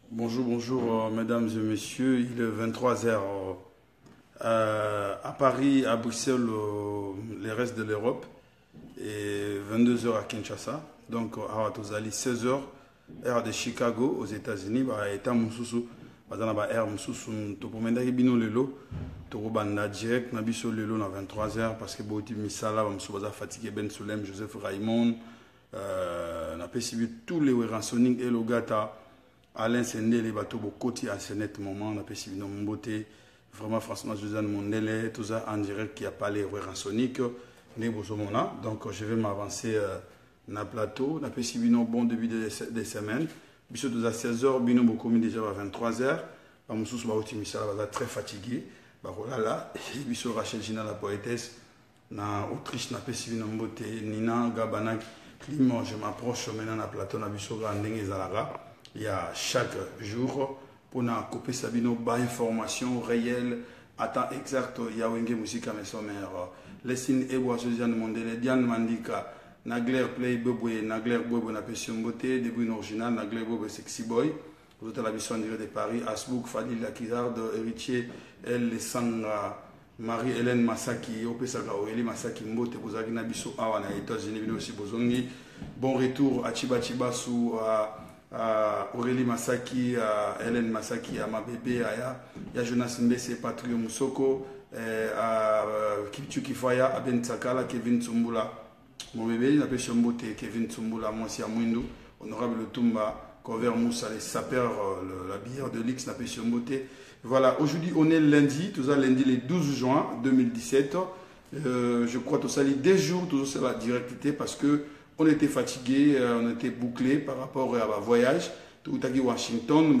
Bonjour, bonjour, mesdames et messieurs. Il est 23 heures à Paris, à Bruxelles, les restes de l'Europe, et 22 heures à Kinshasa. Donc, à Tozali, 16 heures, heure de Chicago, aux États-Unis. Et à Moussousou, heure Moussousou, Topomenda Bino Lelo, Torobanda direct, Nabiso Lelo, dans 23 heures, parce que Bouti Misala, Moussoubaza fatigué, Ben Soulem, Joseph Raymond, on a suivi tous les Weransonic et Logata. Alain Sendé, les bateaux, Bokoti à ce net moment, on a suivi nos beauté. Vraiment, François José Mondele, tout ça en direct qui a parlé Weransonic, Nebozomona. Donc, je vais m'avancer dans le plateau. On a suivi nos bons début de semaine. Biso à 16h, Bino Bokomi déjà à 23h. Bamoussous Baouti Michel va très fatigué. Là, Biso Rachel Gina, la poétesse, na Autriche, n'a pas suivi nos beauté. Nina, Gabanak, Clément, je m'approche maintenant dans le plateau, na Biso Randeng et Zalaga. Il y a chaque jour pour nous couper Sabino bas information réelle à temps exact. Il y a Wenge Musique à mes sommaires. Lessine Eboa Sosiane Mondele, Diane Mandika, Nagler Play Bobwe, Nagler Bobo na Pession Beauté, début original, Nagler Bobo Sexy Boy. Vous êtes à la mission de Paris, Asbouk, Fadil Lakizard, Héritier, El Lesanga, Marie-Hélène Massaki, Opesaga Aurélie Massaki Mbote, Bozagina Bisso Awana, États-Unis, aussi Bozongi. Bon retour à Chiba Chiba sous Aurélie Massaki, Hélène Massaki, à ma bébé, à Jonas Mbese, Patrick Moussoko, à Kipchu Kifaya, à Ben Tsakala, Kevin Tsumbula. Mon bébé, il appelle Chambote, Kevin Tsumbula, moi aussi à Mouindou, honorable Tumba, Cover Moussa, les sapeurs, la bière de l'X, l'appelle Chambote. Voilà, aujourd'hui on est lundi, tout ça lundi le 12 juin 2017. Je crois tout ça, les 2 jours, tout ça c'est la directité parce que on était fatigué, on était bouclé par rapport à un voyage. Tout à Washington,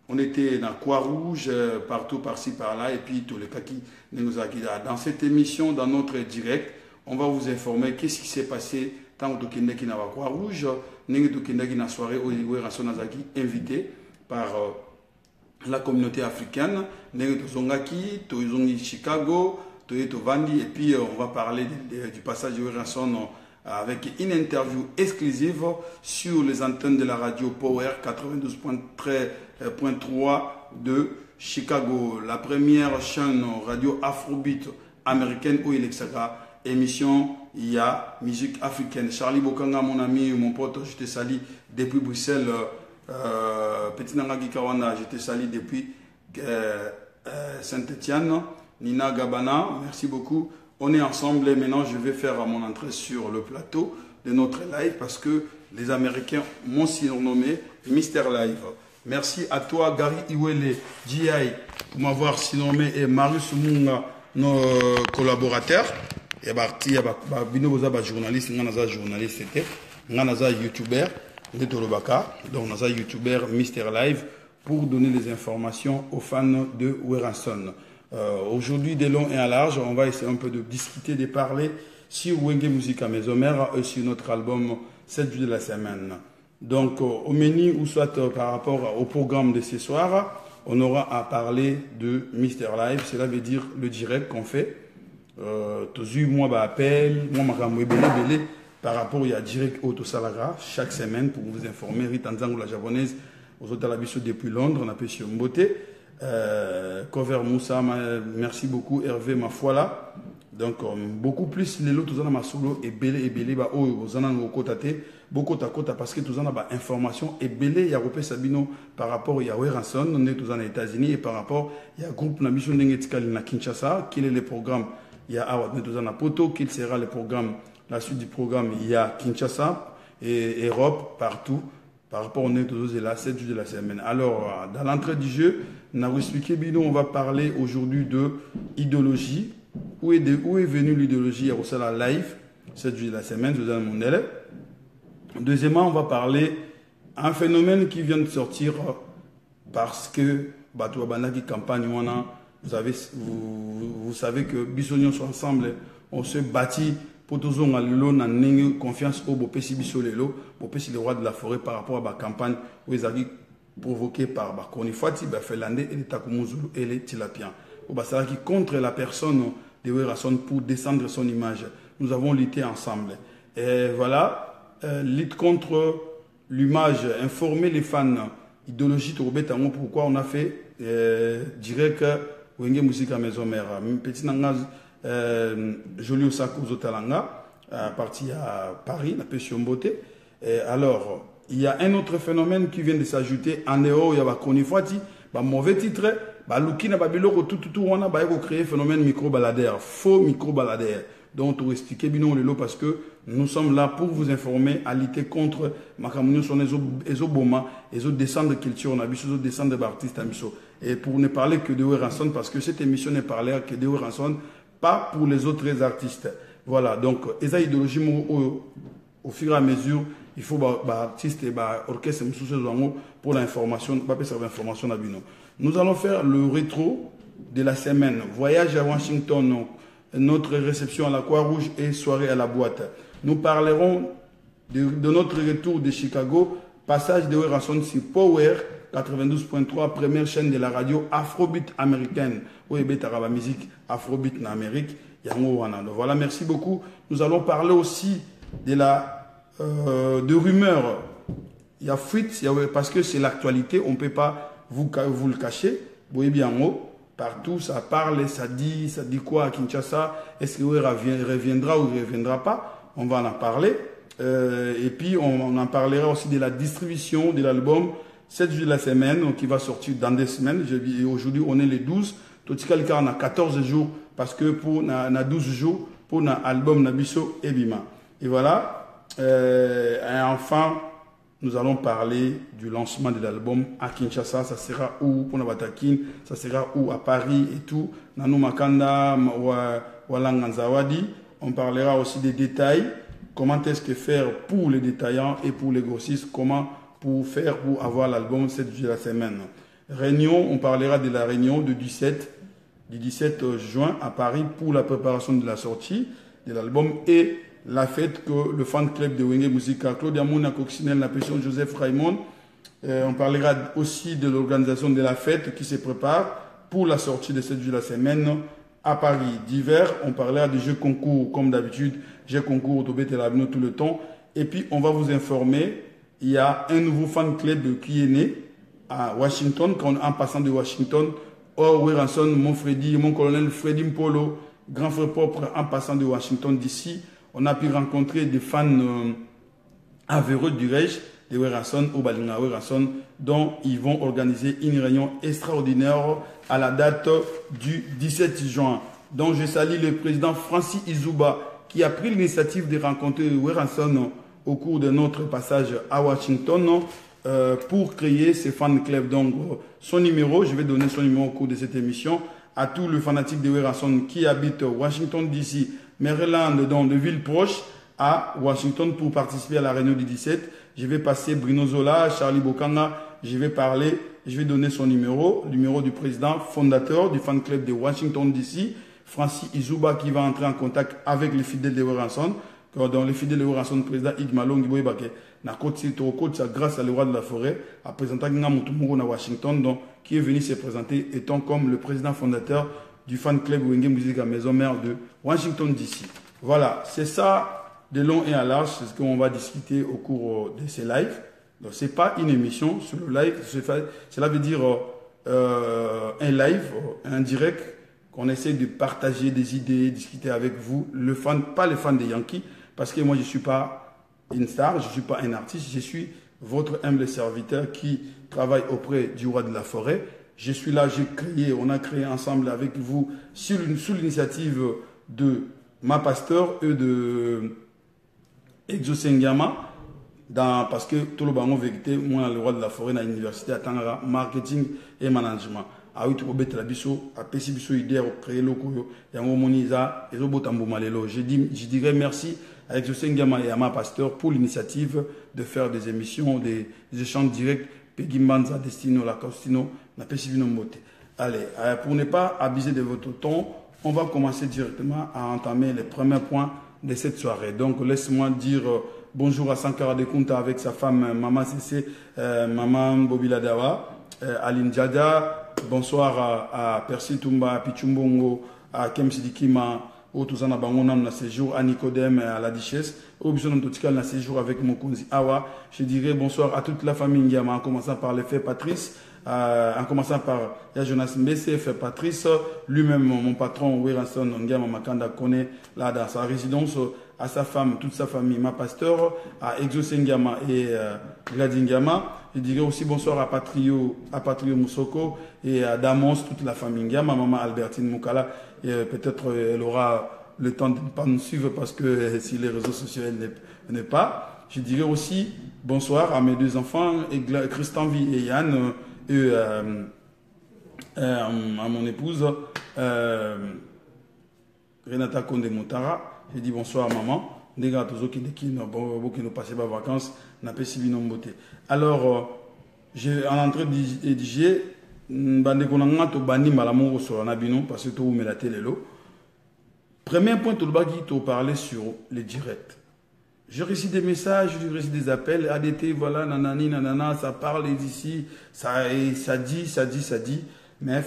on était dans Croix-Rouge, partout, par-ci, par-là. Et puis, tous les cas qui nous acquis. Dans cette émission, dans notre direct, on va vous informer qu'est-ce qui s'est passé tant que nous avons à Croix-Rouge. Nous avons une soirée où nous avons invité par la communauté africaine. Nous avons Chicago, nous avons Vandi. Et puis, on va parler du passage de Ranson avec une interview exclusive sur les antennes de la radio Power 92.3 de Chicago, la première chaîne radio afrobeat américaine où il extra émission, il y a musique africaine. Charlie Bokanga, mon ami, mon pote, je te salue depuis Bruxelles. Petit Nangagi Kawana, je te salue depuis Saint-Etienne. Nina Gabana, merci beaucoup. On est ensemble et maintenant je vais faire mon entrée sur le plateau de notre live parce que les Américains m'ont surnommé Mister Live. Merci à toi Gary Iwele, GI, pour m'avoir surnommé et Marius Munga, nos collaborateurs. Et Barti, Bino Boza, journaliste, Nanaza journaliste, Nanaza youtubeur, donc Nanaza youtubeur Mister Live pour donner les informations aux fans de Weranson. Aujourd'hui, de long et à large, on va essayer un peu de discuter, de parler sur Wenge Musique à Mesomère et sur notre album 7 jours de la semaine. Donc, au menu ou soit par rapport au programme de ce soir, on aura à parler de Mister Live. Cela veut dire le direct qu'on fait. Moi, appel, moi, par rapport à direct Auto Salaga chaque semaine pour vous informer. Ritanzango la japonaise, aux autres depuis Londres, on appelle sur Mbote. Cover Moussa, merci beaucoup. Hervé Mafuala. Donc, beaucoup plus les autres ma solo et belé, bah, oh, vous en avez beaucoup à côté parce que tous en avez information et belé, il y a Ropé Sabino par rapport à Yahweh Ranson, on est tous en États-Unis et par rapport, il y a un groupe Nabiso Nengetikal na Kinshasa, quel est le programme, il y a Awad, on est tous en Poto, quel sera le programme, la suite du programme, il y a Kinshasa et Europe, partout. Par rapport au Nétozo, c'est la 7 jours de la semaine. Alors, dans l'entrée du jeu, on va parler aujourd'hui de idéologie. Où est venue l'idéologie à la live, 7 jours de la semaine, je vous donne mon élève. Deuxièmement, on va parler d'un phénomène qui vient de sortir parce que Batou Abanaki campagne, vous savez que Bissonion sont ensemble, on se bâtit. Pour tous on a confiance au Bopesi Bissolelo, Bopesi le roi de la forêt par rapport à la campagne où ils ont provoqué par Konifati, Felande et les Takumuzulu et les Tilapiens. Qui contre la personne de Werason pour descendre son image. Nous avons lutté ensemble. Et voilà, lutte contre l'image, informer les fans idéologie Tourbetango, pourquoi on a fait direct Wenge Musique à Maison Mère. Petit nanga joli Osako Zotalanga, parti à Paris, la pêche beauté. Alors, il y a un autre phénomène qui vient de s'ajouter en dehors, il y a Konifati, mauvais titre, Lukina Babilo, tout, on a créé un phénomène micro-baladère, faux micro-baladère. Donc, pour expliquer bien le lot parce que nous sommes là pour vous informer à lutter contre Makamouniou son Ezoboma, descendre de culture, on a vu descendre d'artistes. Et pour ne parler que de Ranson, parce que cette émission n'est parlée que de Ranson, pas pour les autres artistes. Voilà, donc, les idéologies au fur et à mesure, il faut artistes et orchestre pour l'information, pas faire l'information à Bino. Nous allons faire le rétro de la semaine. Voyage à Washington, notre réception à la Croix-Rouge et soirée à la boîte. Nous parlerons de notre retour de Chicago, passage de Ranson sur Power 92.3, première chaîne de la radio Afrobeat américaine. Oui, Betaraba musique Afrobeat en Amérique. Voilà, merci beaucoup. Nous allons parler aussi de rumeurs. Il y a fuite, parce que c'est l'actualité, on ne peut pas vous le cacher. Vous voyez bien en haut. Partout, ça parle, ça dit quoi à Kinshasa? Est-ce qu'il reviendra ou il ne reviendra pas? On va en parler. Et puis, on en parlera aussi de la distribution de l'album 7 jours de la semaine, qui va sortir dans 2 semaines. Aujourd'hui, on est les 12. Totikal, on a 14 jours, parce que pour 12 jours, pour l'album Nabiso et Bima. Et voilà. Et enfin, nous allons parler du lancement de l'album à Kinshasa. Ça sera où pour Nabatakin, ça sera où à Paris et tout. Nanou Makanda, Walanganzawadi. On parlera aussi des détails. Comment est-ce que faire pour les détaillants et pour les grossistes. Comment faire pour avoir l'album 7 jours de la semaine. Réunion, on parlera de la réunion du 17 juin à Paris pour la préparation de la sortie de l'album et la fête que le fan club de Wenge Musica, Claudia Mouna Coccinelle, la personne Joseph Raymond. On parlera aussi de l'organisation de la fête qui se prépare pour la sortie de 7 jours de la semaine à Paris. D'hiver, on parlera des jeux concours, comme d'habitude, jeux concours au et l'Avino tout le temps. Et puis, on va vous informer, il y a un nouveau fan club qui est né à Washington, en passant de Washington, Ranson, mon colonel Freddy Mpolo, grand frère propre, en passant de Washington d'ici. On a pu rencontrer des fans avéreux du Reich, de Ranson, au Balinga Ranson, dont ils vont organiser une réunion extraordinaire à la date du 17 juin. Donc je salue le président Francis Izouba qui a pris l'initiative de rencontrer Ranson au cours de notre passage à Washington pour créer ces fan clubs. Donc son numéro, je vais donner son numéro au cours de cette émission à tous les fanatiques de Ranson qui habitent Washington DC, Maryland, dans de villes proches à Washington pour participer à la réunion du 17. Je vais passer Bruno Zola, Charlie Bokanga, je vais donner son numéro, le numéro du président fondateur du fan club de Washington DC, Francis Izouba, qui va entrer en contact avec les fidèles de Ranson. Dans les fidèles de Ranson, président Igmalong Giboyebake, grâce à le roi de la forêt, à présenter à Washington, donc, qui est venu se présenter étant comme le président fondateur du fan club Wenge Musique à Maison Mère de Washington DC. Voilà, c'est ça de long et à large, c'est ce qu'on va discuter au cours de ces lives. Donc, ce n'est pas une émission sur le live, cela veut dire un live, un direct, qu'on essaie de partager des idées, discuter avec vous, pas les fans des Yankees, parce que moi je ne suis pas une star, je ne suis pas un artiste, je suis votre humble serviteur qui travaille auprès du roi de la forêt. Je suis là, on a créé ensemble avec vous, sous l'initiative de ma pasteur et de Exosengama, parce que tout le monde vérité, moi, le roi de la forêt, à l'université à Tangara, marketing et management. Je dirais merci à Exosengama et à ma pasteur pour l'initiative de faire des émissions, des échanges directs. Pegimbanza, Destino, Lacostino, na Pesivino Mote. Allez, pour ne pas abuser de votre temps, on va commencer directement à entamer les premiers points de cette soirée. Donc, laisse-moi dire bonjour à Sankara de Kunta avec sa femme Maman Cissé, Maman Bobila Dawa, Aline Djada. Bonsoir à Percy Tumba, à Pichumbongo, à Kem Sidikima, au Touzana Bangonam, na séjour à Nicodème et à la Duchesse, au Bison Totikal, na séjour avec Mokonzi Awa. Je dirais bonsoir à toute la famille Ndiama, en commençant par le fait Patrice, en commençant par Jonas Mbese, fait Patrice, lui-même, mon patron, Wiranson Ndiama Makanda, connaît là dans sa résidence, à sa femme, toute sa famille, ma pasteur, à Exo Ndiama et Gladi Ndiama. Je dirais aussi bonsoir à Patrio Moussoko et à Damos, toute la famille Ndiama, maman Albertine Moukala. Peut-être elle aura le temps de ne pas nous suivre parce que si les réseaux sociaux n'est pas. Je dirais aussi bonsoir à mes deux enfants, Christian Vie et Yann, et à mon épouse Renata Konde Moutara. Je dis bonsoir maman. Des gars tous qui nous passaient pas vacances, n'a pas si bien beauté. Alors, j'ai en entrée de DJ, bande konanga to bandi malamu sur la bino parce que tout me la télé lo. Premier point tout le bas qui te parlait sur les directs. Je récite des messages, je récite des appels, ADT, voilà, nanani, nanana, ça parle d'ici, ça dit, mais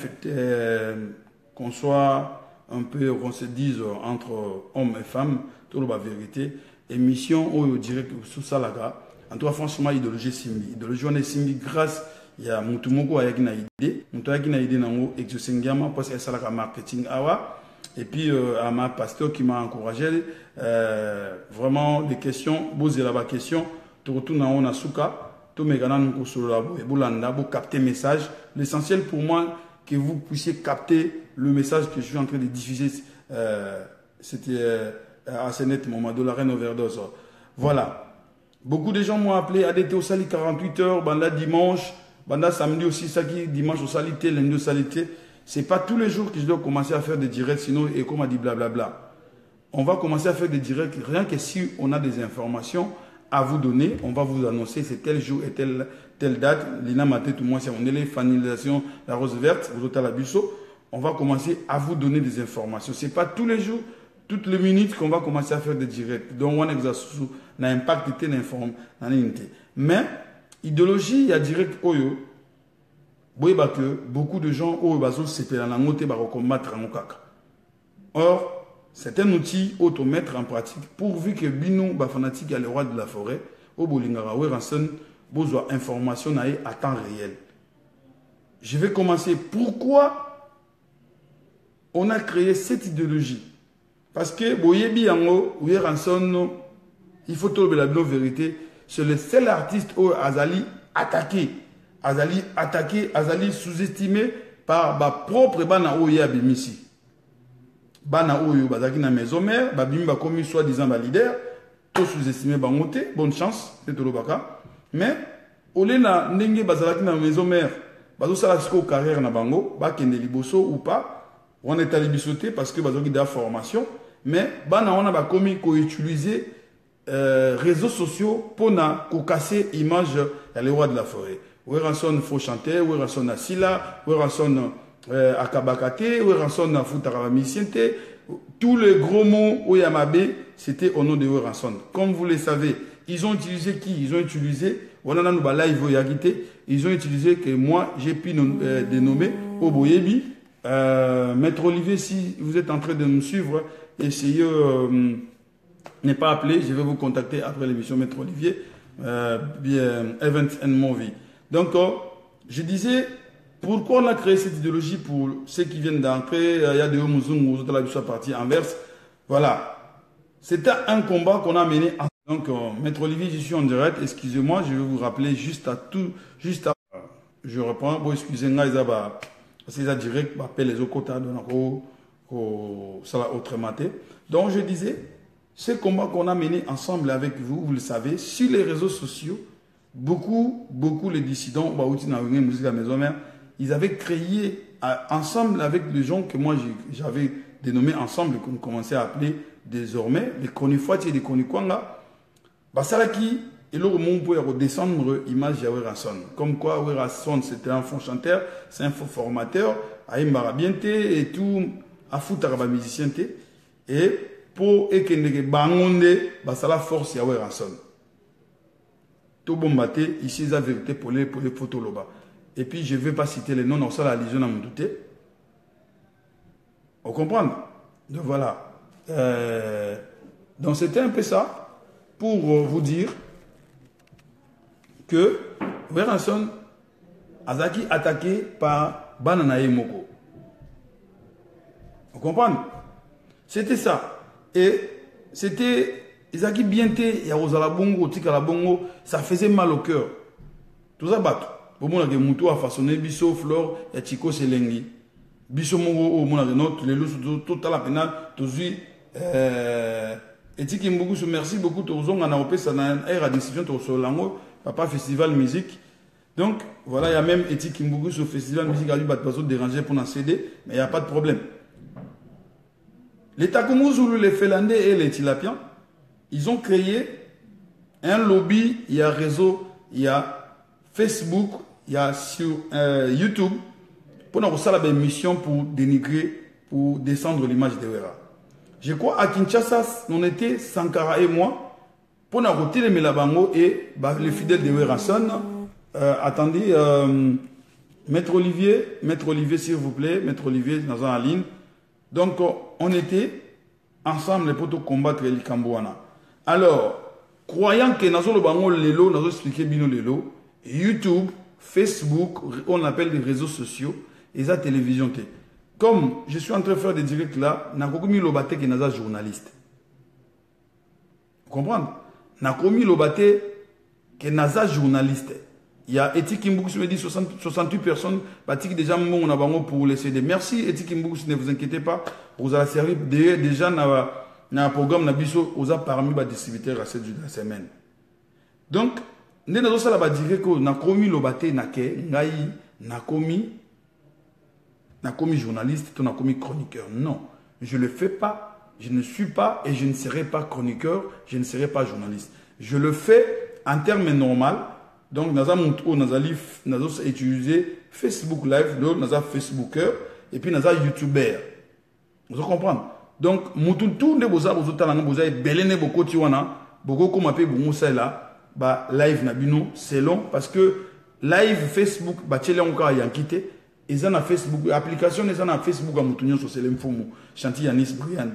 qu'on soit un peu, qu'on se dise entre hommes et femmes, tout le bas vérité, émission au direct sous Salaga, en tout cas, franchement, idéologie Simbi. Idéologie, on est Simbi grâce à Moutoumoko avec une idée. Moutoumoko avec une idée dans l'exosengiama parce que c'est la marketing awa. Et puis, à ma pasteur qui m'a encouragé, vraiment, des questions, poser la question, tout retourne dans Nasuka, tout me gagne sur la boulanda, pour capter le message. L'essentiel pour moi, que vous puissiez capter le message que je suis en train de diffuser, c'était assez net, Mamadou la reine overdose. Voilà. Beaucoup de gens m'ont appelé ADT au Sali 48 heures, banda dimanche, banda samedi aussi, ça qui dimanche au Salité, lundi au Salité. Ce n'est pas tous les jours que je dois commencer à faire des directs, sinon, et comme on dit blablabla. On va commencer à faire des directs, rien que si on a des informations à vous donner, on va vous annoncer c'est tel jour et telle date. Lina Maté, tout moi, c'est on est les finalisations, la rose verte, vous êtes à la busso. On va commencer à vous donner des informations. Ce n'est pas tous les jours, toutes les minutes qu'on va commencer à faire des directs. Donc, on a un impact d'information. Mais, idéologie, il y a direct Oyo. Que beaucoup de gens combattre en Okaka. Or, c'est un outil automettre en pratique pourvu que Bino, fanatique, le roi de la forêt, au Bolingara, besoin d'informations à temps réel. Je vais commencer. Pourquoi on a créé cette idéologie? Parce que Boyebi Yango, il faut trouver la vérité, c'est le seul artiste où Azali attaqué. Azali sous-estimé par ma propre bana oya bimisi. Bana oyo bazaki na maison mère, babimba comme soi-disant leader, tout sous-estimé bangote, bonne chance, c'est tout le baka. Mais olé na ndenge bazalaki na maison mère, bazo sala siko carrière na bango, ba kende liboso ou pas, on est allé bisoter parce que bazoki da formation, mais bana on a ba commis ko utiliser réseaux sociaux pour na ko casser image ya le roi de la forêt. Weranson faut chanter, Weranson Asila, Weranson Akabakate, Weranson Futarabamisiente. Tous les gros mots Oyamabe, c'était au nom de Weranson. Comme vous le savez, ils ont utilisé qui? Ils ont utilisé, on a nous live Yagite, ils ont utilisé que moi j'ai pu dénommer Oboyebi. Maître Olivier, si vous êtes en train de me suivre, essayez, n'est pas appelé, je vais vous contacter après l'émission Maître Olivier, Event and Movie. Donc, je disais, pourquoi on a créé cette idéologie pour ceux qui viennent d'entrer, il y a des Omouzung, vous êtes la partie inverse. Voilà. C'était un combat qu'on a mené. Donc, Maître Olivier, je suis en direct. Excusez-moi, je vais vous rappeler juste à. Je reprends. Bon, excusez-moi, c'est ça direct, appelle les autres côtés, ça va autrement. Donc, je disais, ce combat qu'on a mené ensemble avec vous, vous le savez, sur les réseaux sociaux, beaucoup les dissidents, ils avaient créé ensemble avec les gens que moi j'avais dénommés ensemble, qu'on commençait à appeler désormais les Konifouati et les Konikwanga. Basalaki, et là, on peut redescendre l'image de Weranson. Comme quoi, Weranson, c'était un fond chanteur, c'est un faux formateur, à Imbarabiente et tout, à Foutaraba musicien. Et pour Ekendeke Bangonde, Basala force ya Weranson. Tout bon maté, ici, c'est la vérité pour les photos là-bas. Et puis, je ne vais pas citer les noms, non, ça, la légion à me douter. Vous comprenez? Donc voilà. Donc c'était un peu ça pour vous dire que Weranson a été attaqué par Bananae Moko. Vous comprenez? C'était ça. Et c'était Isaki Bienté, Yarosala Bongo, Tikala Bongo, ça faisait mal au cœur. Tout ça bat. Pour moi, il y a Moutou a façonné Bisso, Flore, il y a Chico Selengi. Bisso Mongo, mon agrénote, les loups, tout à la pénale, tout suite. Et Tiki Mboukou, merci beaucoup. Tout le monde a opé, ça n'a pas de décision, tout le monde, Papa Festival Musique. Donc, voilà, il y a même Eti Kimbougu sur le Festival Musique à lui, pas de déranger pour un CD, mais il n'y a pas de problème. Les Takumuzulu, les Félandais et les Tilapiens, ils ont créé un lobby, il y a réseau, il y a Facebook, il y a sur YouTube, pour nous faire une mission pour dénigrer, pour descendre l'image de Wera. Je crois à Kinshasa, on était Sankara et moi, pour nous retirer les Melabango et les fidèles de Werason. Attendez, Maître Olivier, s'il vous plaît, Maître Olivier, dans la ligne. Donc, on était ensemble pour combattre les Kambouana. Alors, croyant que nous avons Lelo, nous avons expliqué bien Lelo, YouTube, Facebook, on appelle les réseaux sociaux, et la télévision. Comme je suis en train de faire des directs là, nous avons mis le bâté que nous sommes journalistes. Vous comprenez? Nous avons mis le bâté que nous sommes journalistes. Il y a Eti Kimboukou qui me dit 68 personnes, Batik déjà on a pour les CD. Merci Eti Kimboukou, ne vous inquiétez pas, vous allez servir déjà dans un programme Nabiso, vous avez parmi les distributeurs à 7 jours de la semaine. Donc, nous avons dit que nous avons commis le bâté, nous avons commis journaliste, nous avons commis chroniqueur. Non, je ne le fais pas, je ne suis pas et je ne serai pas chroniqueur, je ne serai pas journaliste. Je le fais en termes normaux. Donc, nous avons utilisé Facebook Live, nous avons Facebooker, et puis nous avons YouTuber. Vous comprenez? Donc, nous avons live nabino, c'est long, parce que live Facebook, ils ont Facebook, l'application, ils ont Facebook à Moutounion sur Selemfoumou, Chanty Yanis Brian.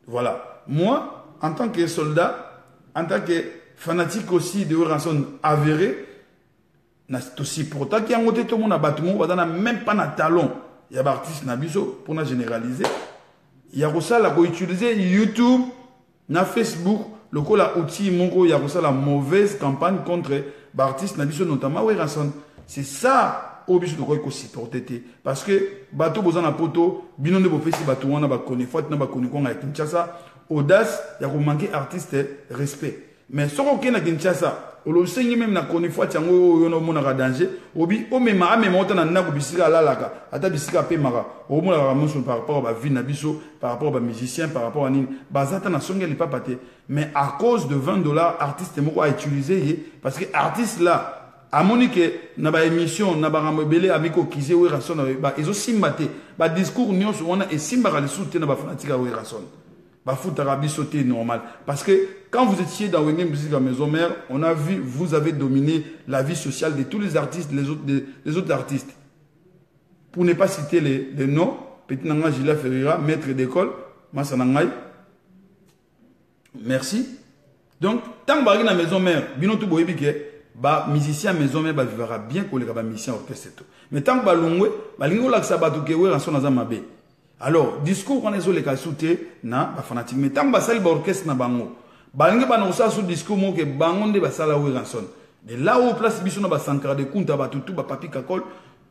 Voilà. Moi, en tant que soldat, en tant que fanatique aussi de rançon avéré, aussi pour ça qu'il y a un tout le monde a battu, même pas de talon. Il y a des artistes pour nous généraliser. Il y a aussi la utiliser YouTube, na Facebook, le coup la outil mongo, il y a aussi la mauvaise campagne contre les artistes notamment c'est ça obligé de quoi supporter parce que bateau besoin na poto, bino ne bofesi bateau wana ba connaît faut na ba connaît ko ngaki Kinshasa, audace, il y a ko manquer artiste respect. Mais ce qu'on a Kinshasa, on sait même na connaît fois tiango yono mona danger, obi o mema amema otana na ko bisika la laka, ata bisika pe mara, o mona ramonso par rapport à vie na biso, par rapport à musicien, par rapport à nini, bazata na songe li pas paté. Mais à cause de $20, artiste moko a utilisé parce que artiste là à Monique, na ba émission, na ba ramobele amiko kize we rason ba ils ont simbaté, ba discours nyos on a et simbara le soutien na ba fanatique we rason. Ba foot arabi sauté normal parce que quand vous étiez dans Wenge Musique à Maison Mère, on a vu vous avez dominé la vie sociale de tous les artistes, les autres artistes. Pour ne pas citer les noms, Petit Nanga Gila Ferreira, maître d'école, Massanangay. Merci. Donc tant que na Maison Mère, binotou boyebike ba musicien maison mais ba vivra bien que les ba musicien orchestre. Mais tant que ba longwe, ba lingo la sabatu ke we ranson na mabe. Alors, discours on est les cas souté na ba fanatique mais tant que ba sali ba orchestre na bango. Ba lingo ba na sa sous discours mo ke bangonde ba sala we ranson. De là où place biso na ba sankara de kunta ba tutu ba papi kakol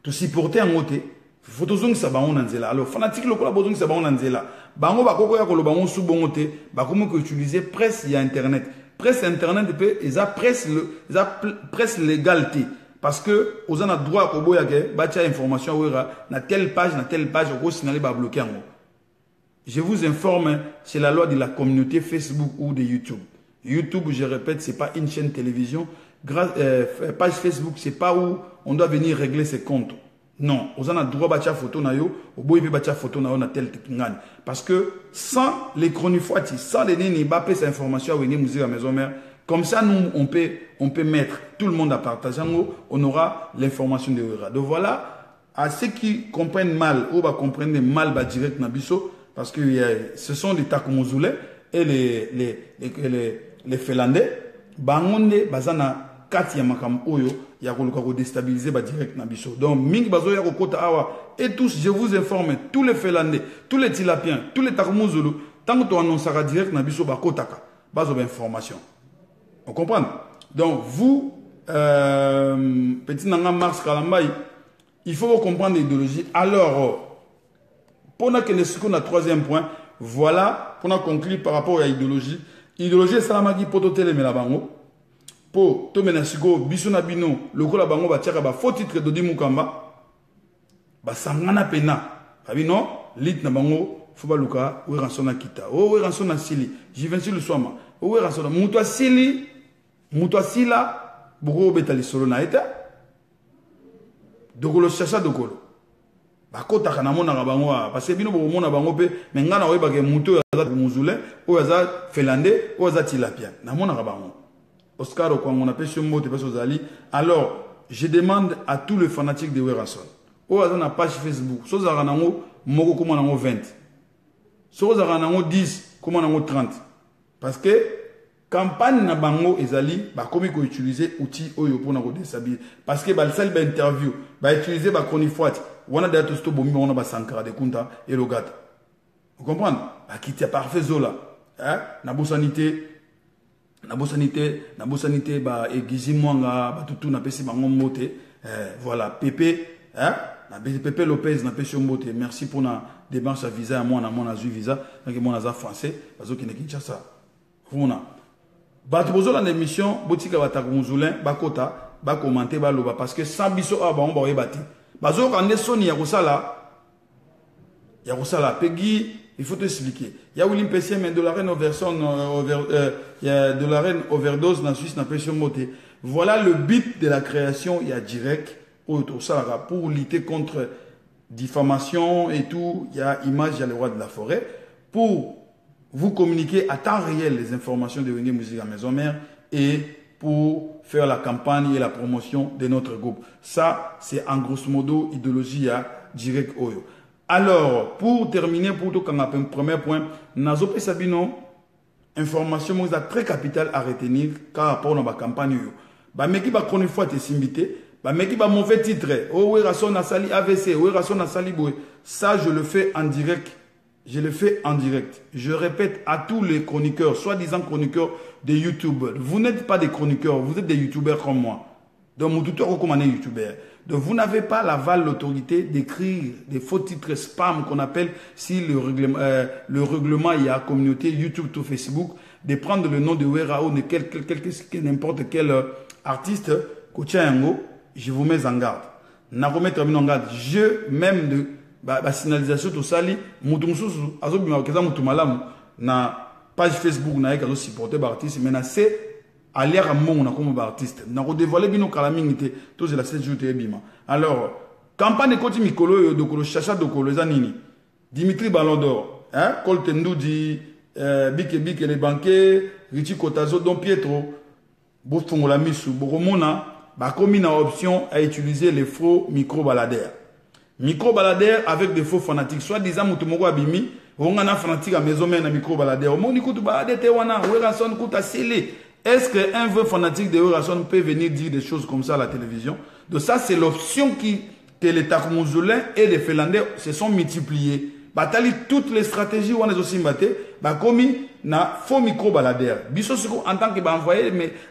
to supporter en côté. Photo zong sa ba on nzela. Alors fanatique le ko la bozong sa ba on nzela. Bango ba koko ya ko lo bango sous bongote, ba comment que utiliser presse il y a internet. Presse internet ils a presse légalité parce que aux en a droit au boya que batia information na telle page au signaler ba bloquer en. Je vous informe, c'est la loi de la communauté Facebook ou de YouTube. YouTube, je répète, c'est pas une chaîne télévision. Page Facebook, c'est pas où on doit venir régler ses comptes. Non, aux en a droit batia photo na yo, au boy batia photo na yo na tel ngani. Parce que sans les chronifoati, sans les nini bapé cette information à venir musique à Maison Mère, comme ça nous on peut mettre tout le monde à partager, on aura l'information de Wera. Donc voilà, à ceux qui comprennent mal ou va comprendre mal ba direct na biso, parce que ce sont les Takumuzulais et les Finlandais. Bangonde bazana kati ya makam oyo ya koluka ko déstabiliser ba direct na biso. Donc mingi bazo ya kokota awa et tous je vous informe tous les Finlandais, tous les Tilapiens, tous les Takumuzulu tant que tu annonceras direct na biso ba kotaka bazo ba information. On comprend? Donc vous petit nanga Mars Kalambai, il faut comprendre l'idéologie. Alors pour que nous na troisième point, voilà pour conclure par rapport à l'idéologie. Idéologie salamaki poto teleme la bango po to menasiko biso na bino lokola bango ba tiaka ba faux titre de Dimukamba ba sangana pena kabino lit na bango fo ba luka we ransona kita o we ransona sili j'y viens sur le soir o we ransona muto sili muto sila boko betali solo na eta dokolo chacha dokolo bakota kana mona bango parce que bino bo mona bango pe mengana we ba ke muto Muzule, ou aza Finlandais, ou aza Tilapien. Na mona bango. Oscar quand on appelle ce mot alors je demande à tous les fanatiques de Werason. Ou aza na page Facebook, so za ranango moko kuma nango 20. So za ranango 10, kuma nango 30. Parce que campagne na bango ezali ba komi ko utiliser outil oyo pour na ko déstabiliser parce que ba sel ba interview, ba utiliser ba chroniqueur, wana da to sto bomi wana ba sankara de kunta et le gata. Vous comprenez? Qui t'a parfait zola. Hein? Nabosanité, bah, Egizi Mwanga, bah, tout n'a pas si bangon mote. Voilà, Pépé, hein? Pépé Lopez n'a pas si mote. Merci pour la démarche à visa, moi, on a eu visa, donc moi, on a français, parce que n'est pas ça. Voilà. Bah, tu besoin l'émission, Botika Batakumuzulin, Bakota, bah, commenter, bah, loba, parce que sans biso, ah, bah, on va y bâtir. Bah, zo, quand on est sonné, il y a ça là, Peggy, il faut t'expliquer. Il y a William Pessier, mais de la reine de la reine overdose dans la Suisse, n'a pas moté. Voilà le but de la création, il y a direct, pour lutter contre diffamation et tout. Il y a image, il y a le roi de la forêt. Pour vous communiquer à temps réel les informations de Wenge Musique à Maison Mère et pour faire la campagne et la promotion de notre groupe. Ça, c'est en grosso modo idéologie à direct Oyo. Alors, pour terminer, pour tout comme un premier point, Nazope Sabino, information très capitale à retenir par rapport à la campagne. Bah, mais qui va connaître fois tes invité, bah, mais qui va mauvais titre, oh, oui, Rasson a sali AVC, oui, Rasson a sali Boué. Ça, je le fais en direct. Je le fais en direct. Je répète à tous les chroniqueurs, soi-disant chroniqueurs de YouTube. Vous n'êtes pas des chroniqueurs, vous êtes des YouTubeurs comme moi. Donc, mon tuteur recommandé YouTubeur. Donc, vous n'avez pas l'aval, l'autorité d'écrire des faux titres spam qu'on appelle, si le règlement il y a communauté YouTube ou Facebook, de prendre le nom de Werao, de n'importe quel artiste, je vous mets en garde. Na remettre en garde. Je, même de la signalisation, tout ça, na page Facebook, na supporter l'artiste, mais c'est aller à mon comme artiste. N'a redévoilé bino calamité tous la 7 jours de bima. Alors, campagne de Koti Mikolo de Kolo Chacha de Kolo Zanini. Dimitri Ballon d'Or, hein, Coltendou dit Bike les banquiers, Richie Kotazo Don Pietro, Bofongola Misu, Boromona, bah comme une option à utiliser les faux micro-baladères. Micro-baladères avec des faux fanatiques, soit disant Moutoumoro Abimi, on a fanatique à maison mère na micro-baladère. Au monde écoute baladère Tewana, Werason Kouta Sélé. Est-ce qu'un vrai fanatique de Werason peut venir dire des choses comme ça à la télévision? Donc ça, c'est l'option que les Takumuzulins et les Finlandais se sont multipliés. Batali toutes les stratégies où on est aussi batté, comme na faux micro-baladère. Biso en tant que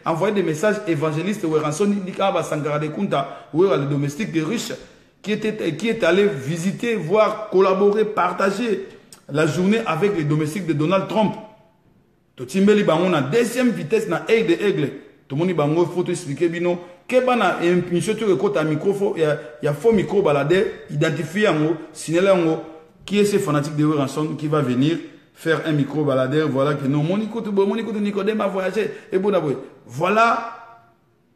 envoyer des messages évangélistes Werason, Nikaba Sankara de Kunta, ou les domestiques des riches, qui est allé visiter, voir, collaborer, partager la journée avec les domestiques de Donald Trump. Totimbeli bango na deuxième vitesse na aigle de aigle. Tout le monde bango faut expliquer bino que bana émission tu écoutes à micro il y a faux micro baladé identifier en signaler en qui est ce fanatique de Werason qui va venir faire un micro baladé voilà que non mon écoute Nicodème a voyagé et bon aboué. Voilà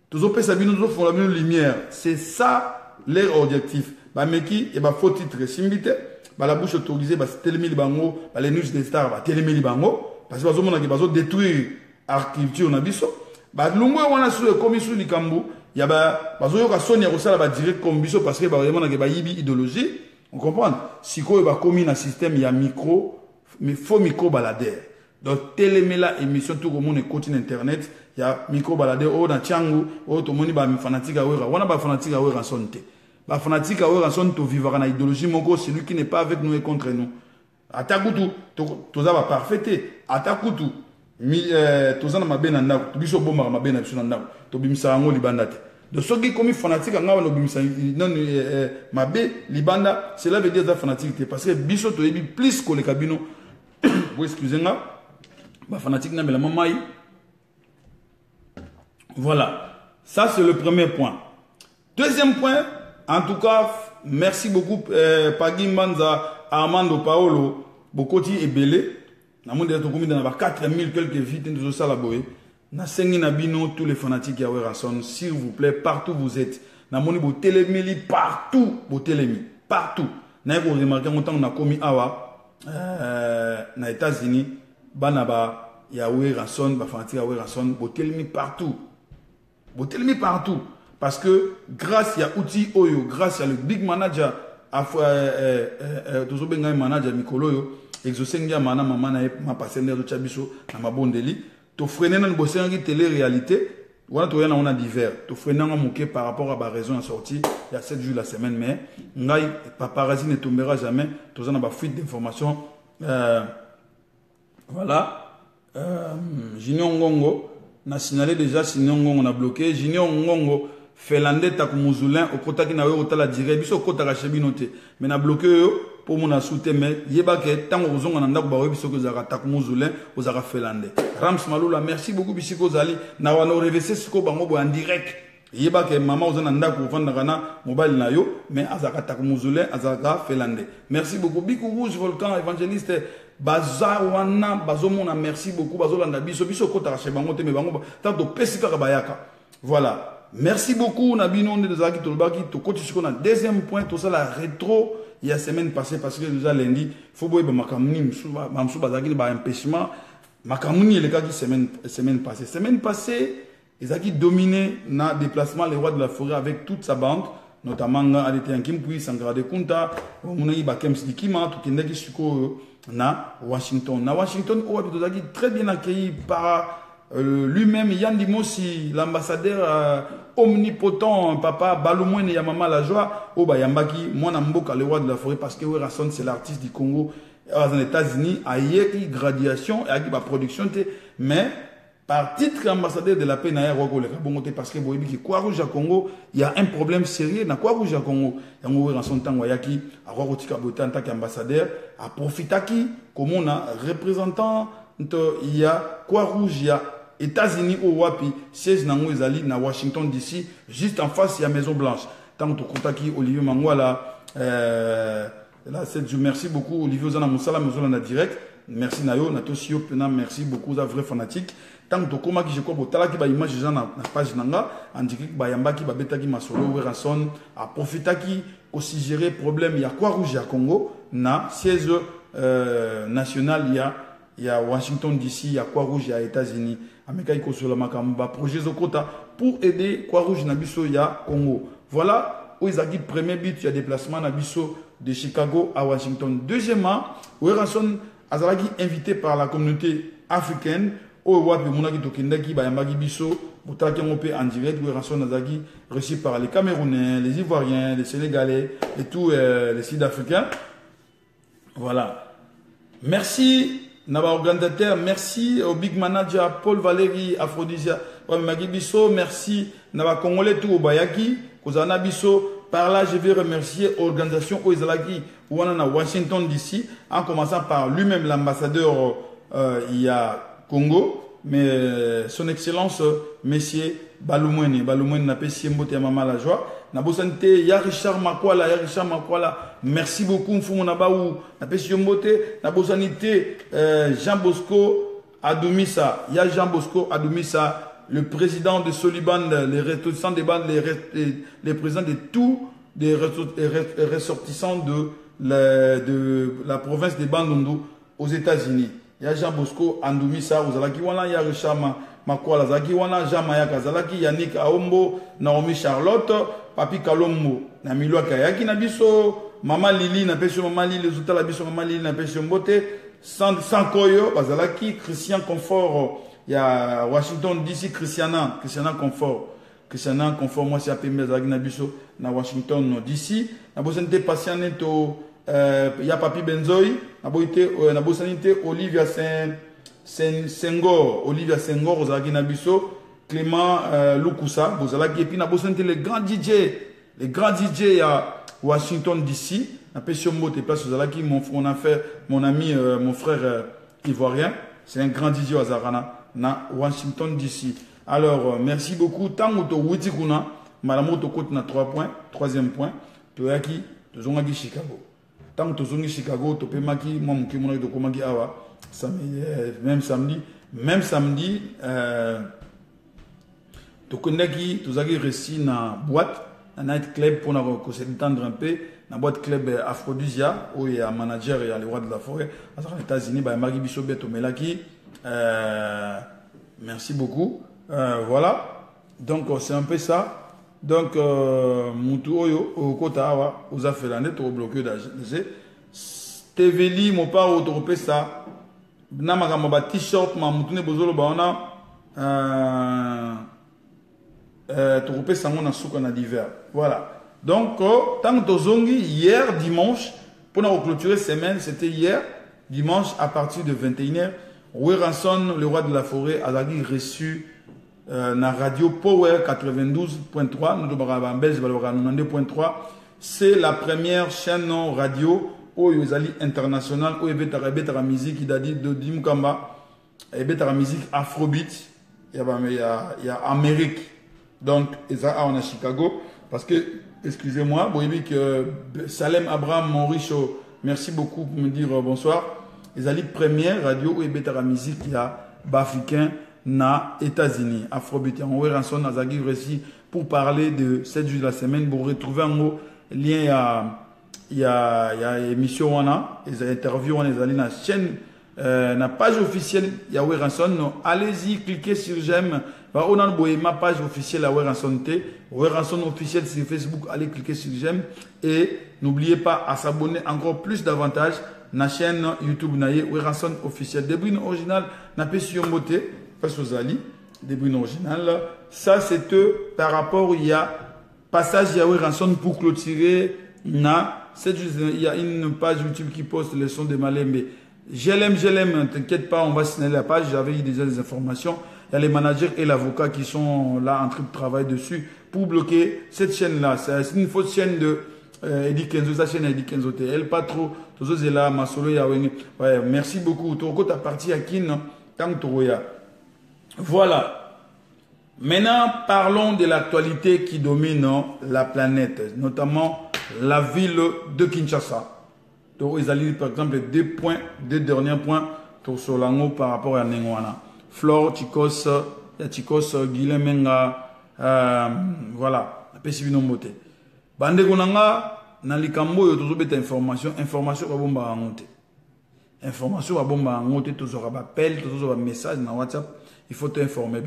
tous opé sabino tous font la même lumière. C'est ça leur objectif. Ba meki et ba faux titre simbité ba la bouche autorisée ba télémili bango ba les news des stars ba télémili bango. Parce que les gens détruire l'architecture na biso. Ba lungu wana sur comme sur likambu, ya ba bazo ka sonia ko sala ba direct comme biso parce que ba vraiment na ba yibi idéologie. On comprend. Si ko ba commis na système ya micro mais faux micro-baladeur. Donc, téléméla émission, tout le monde est côté internet, il y a micro-baladeur, oh, dans Tchango, oh, tout le monde est fanatique à Ouera. On a pas fanatique à Ouera en sonté. Ba fanatique à Ouera en sonté, vivre en idéologie, mon celui qui n'est pas avec nous et contre nous. Atakutu, tout ça va parfaiter. Atakutu, tout ça n'a pas bien en nab, tout biso bomba ma bien en nab, tout bimsa ango libandate. De ceux qui commis fanatique en nab, bimsa non ma bé libanda, cela veut dire ça fanatique parce que biso to ebi plus que les cabinets. Vous excusez-moi, ba fanatique n'a mais la mamaï. Voilà, ça c'est le premier point. Deuxième point, en tout cas, merci beaucoup Pagui Manza. Armando Paolo, Bokoti et Belé, na monde de combien dans 4000 quelques vies de ça la boé. Na sengi na bino tous les fanatiques ya Weranson, s'il vous plaît, partout vous êtes. Na moni bo télémili partout, bo télémi, partout. Na ko remarquer montant na komi awa na États-Unis, banaba ya Weranson, ba fanatique ya Weranson, bo télémi partout. Bo télémi partout parce que grâce à outil Oyo, grâce à le big manager toujours bien manager Mikolo yo exosengia mana mama na ma passer de chabiso na mabondeli to freiner na bosengi télé réalité voilà to yana on a divers to freiner na moké par rapport à ba raison en sortie il y a 7 jours la semaine mais ngai paparazzi ne tombera jamais to na ba fuite d'information voilà Junior Ngongo na signalé déjà Junior Ngongo on a bloqué Junior Ngongo Felande takumuzulin au kota ki na we otala dire biso kota ka chebinote mais na bloqué pour mon asouté mais yeba ke tango ozonga na ndako ba we biso ko zaka takumuzulin ozaka Felande Rams Malula merci beaucoup bisiko zali na wana revese siko bango bo en direct yeba ke mama ozana ndako vanda kana mobile na yo mais azaka takumuzulin azaka Felande merci beaucoup Bikou Rouge Volcan évangéliste bazawana bazomona merci beaucoup bazolanda biso kota ka chebango te mais bango tanto pesika ka bayaka voilà. Merci beaucoup, Nabino de Zaki Tolbaki. Tu continues sur le deuxième point, tout ça, la rétro, il y a semaine passée, parce que déjà lundi, il faut que Makamuni, Mamsou il y a un empêchement. Makamuni, il y a semaine passée. Semaine passée, ils ont dominé le déplacement, les rois de la forêt avec toute sa bande, notamment Adete Kimpui, Sankara de Kunta, Mounai Bakem Sidikima, tout le monde Suko na Washington. Na Washington, il a très bien accueilli par. Lui-même, Yann Dimosi, l'ambassadeur omnipotent, papa Baloumouine et Yamama la joie, au Bayambaki, moi Namboka, le roi de la forêt, parce que Weranson, c'est l'artiste du Congo, aux États-Unis, à Yeki, graduation, et à la production, mais par titre ambassadeur de la paix, parce que Boyebi, Croix-Rouge à Congo, il y a un problème sérieux dans Croix-Rouge à Congo. Il y a Weranson Tangoyaki, à Rotika Botan, en tant qu'ambassadeur, à Profitaki, comme on a représentant, il y a Croix-Rouge, il y a États-Unis au Wapi, siège nango ezali na Washington DC, juste en face il y a Maison Blanche. Tant que contacti Olivier Mangwala, là c'est Dieu merci beaucoup Olivier Ozana Moussala Maison na direct. Merci Nayo, Nato Sio Pena, merci beaucoup za vrai fanatique. Tant que koma ki je ko botala ki ba image za na page nanga, en direct ba yamba ki ba betaki masolo Weranson a profitaki ko si gérer problème il y a Croix-Rouge à Congo na siège national il y a Washington DC, il y a Croix-Rouge, il y a États-Unis. Américain iko sur la makamba projet Zokota pour aider Croix-Rouge Nabiso il y a Congo. Voilà où ils ont dit premier but il y a déplacement Nabiso de Chicago à Washington. Deuxièmement, Weranson azalaki invité par la communauté africaine au Wapi Munaki Tokindaki Bayambagi Biso Boutaki Ngopé en direct. Weranson azalaki reçu par les Camerounais, les Ivoiriens, les Sénégalais et tous les Sud-Africains. Voilà. Merci. Naba organisateur, merci au big manager Paul Valéry Aphrodisia Magibiso, merci Naba Congolais tout au Bayaki, Kozana Biso. Par là, je vais remercier l'organisation Oizalaki ou à Washington DC, en commençant par lui-même l'ambassadeur il y a Congo, mais son excellence, monsieur Baloumouine n'a pas si mbote maman la joie. Nabosante, ya Richard Makwala, merci beaucoup, Mfoumo Nabaou, Napesi Mbote, Nabosanité, Jean Bosco Adoumissa, ya Jean Bosco Adoumissa, le président de Soliban, les ressortissants des bandes, les présidents de tous les ressortissants de la province des Bandundu aux États-Unis. Ya Jean Bosco Adoumissa, Ozalaki Wana, ya Richard Makwala, Zaki Wana, Jean Mayaka Zalaki, Yannick Aombo, Naomi Charlotte, Papi Kalombo, Namilwa Kayaki Nabiso, Maman Lili, Napesio Maman Lili, Zouta Labiso Maman Lili, Napesio Mbote, sans Koyo, Bazalaki, Christian Confort, il y a Washington DC, Christiana Confort. Christiana Confort, moi c'est appelé Mezagi Nabiso, na Washington DC. Na bossanité patient neto, il y a Papi Benzoï, na bossanité Olivia Senghor, Ozagi Nabiso, Clément Lukusa, Bozalaki, et puis na bossanité les grands DJ à Washington DC. Na Pession Mote Place Ozalaki, on a fait mon ami, mon frère ivoirien, c'est un grand DJ à Zarana, na Washington DC. Alors, merci beaucoup. Tant que tu as dit madame, tu as 3 points. 3e point, tu as dit Chicago. Tant que tu as Chicago, tu as dit moi, même samedi, tu connais qui, tu as réussi dans la boîte, dans night club pour se détendre un peu, dans la boîte club Aphrodisia, où il y a un manager, il y a les rois de la forêt, aux États-Unis, Marie Bissobet, merci beaucoup. Voilà, donc c'est un peu ça. Donc, Moutou Oyo, Okota Awa, Oza Felane, tu as bloqué d'agir. Teveli, mon père, tu as ça. Namaka, ma t-shirt, ma Moutoune Bozolo, Baona, tu as ça, mon souk en d'hiver. Voilà. Donc, tant que tu hier, dimanche, pour nous clôturer semaine, c'était hier, dimanche, à partir de 21h, Ranson, le roi de la forêt, a reçu na radio Power 92.3, nous devons belge 92.3. C'est la première chaîne radio où il y a international où il y a la musique qui dit de Dimkamba, il y a la musique Afrobeat, il y a Amérique. Donc, ça on a Chicago parce que excusez-moi, vous voyez que Salem Abraham Mauricio, merci beaucoup pour me dire bonsoir. Ils ont la première radio où il y a la musique qui a africain na États-Unis, Afrobeat. On va rançonner Azagi réussi pour parler de 7 jours de la semaine. Pour retrouver un mot lien, il y a émission on a, les interviews on les allés dans la chaîne, la page officielle, il y a Ranson. Allez-y, cliquez sur j'aime. On a ma page officielle à Ranson T, Ranson officiel sur Facebook. Allez cliquer sur j'aime et n'oubliez pas à s'abonner encore plus davantage na chaîne YouTube naie Ranson officiel. Début original na Pession Moté. Face aux alliés, début original. Ça, c'est par rapport, il y a passage Yahweh Ranson pour clôturer. Il y a une page YouTube qui poste les sons de Malembe. Je l'aime, t'inquiète pas, on va signaler la page. J'avais eu déjà des informations. Il y a les managers et l'avocat qui sont là en train de travailler dessus pour bloquer cette chaîne-là. C'est une fausse chaîne de Eddie Kenzo, sa chaîne Eddie Kenzo. Elle pas trop. Tous est là, Masolo Yahweh. Ouais, merci beaucoup. Toko, ta partie à Kin, tant Toroya. Voilà. Maintenant, parlons de l'actualité qui domine la planète, notamment la ville de Kinshasa. Donc, ils allaient, par exemple, deux derniers points pour Solango par rapport à Nengwana. Flore, Chikos, Guilemenga, voilà. Pesibino Mote. Bande Gonanga, Nalikambo, il y a toujours information à bomba à monter. Information à bomba à monter, toujours à appel, toujours à message dans WhatsApp. Il faut t'informer.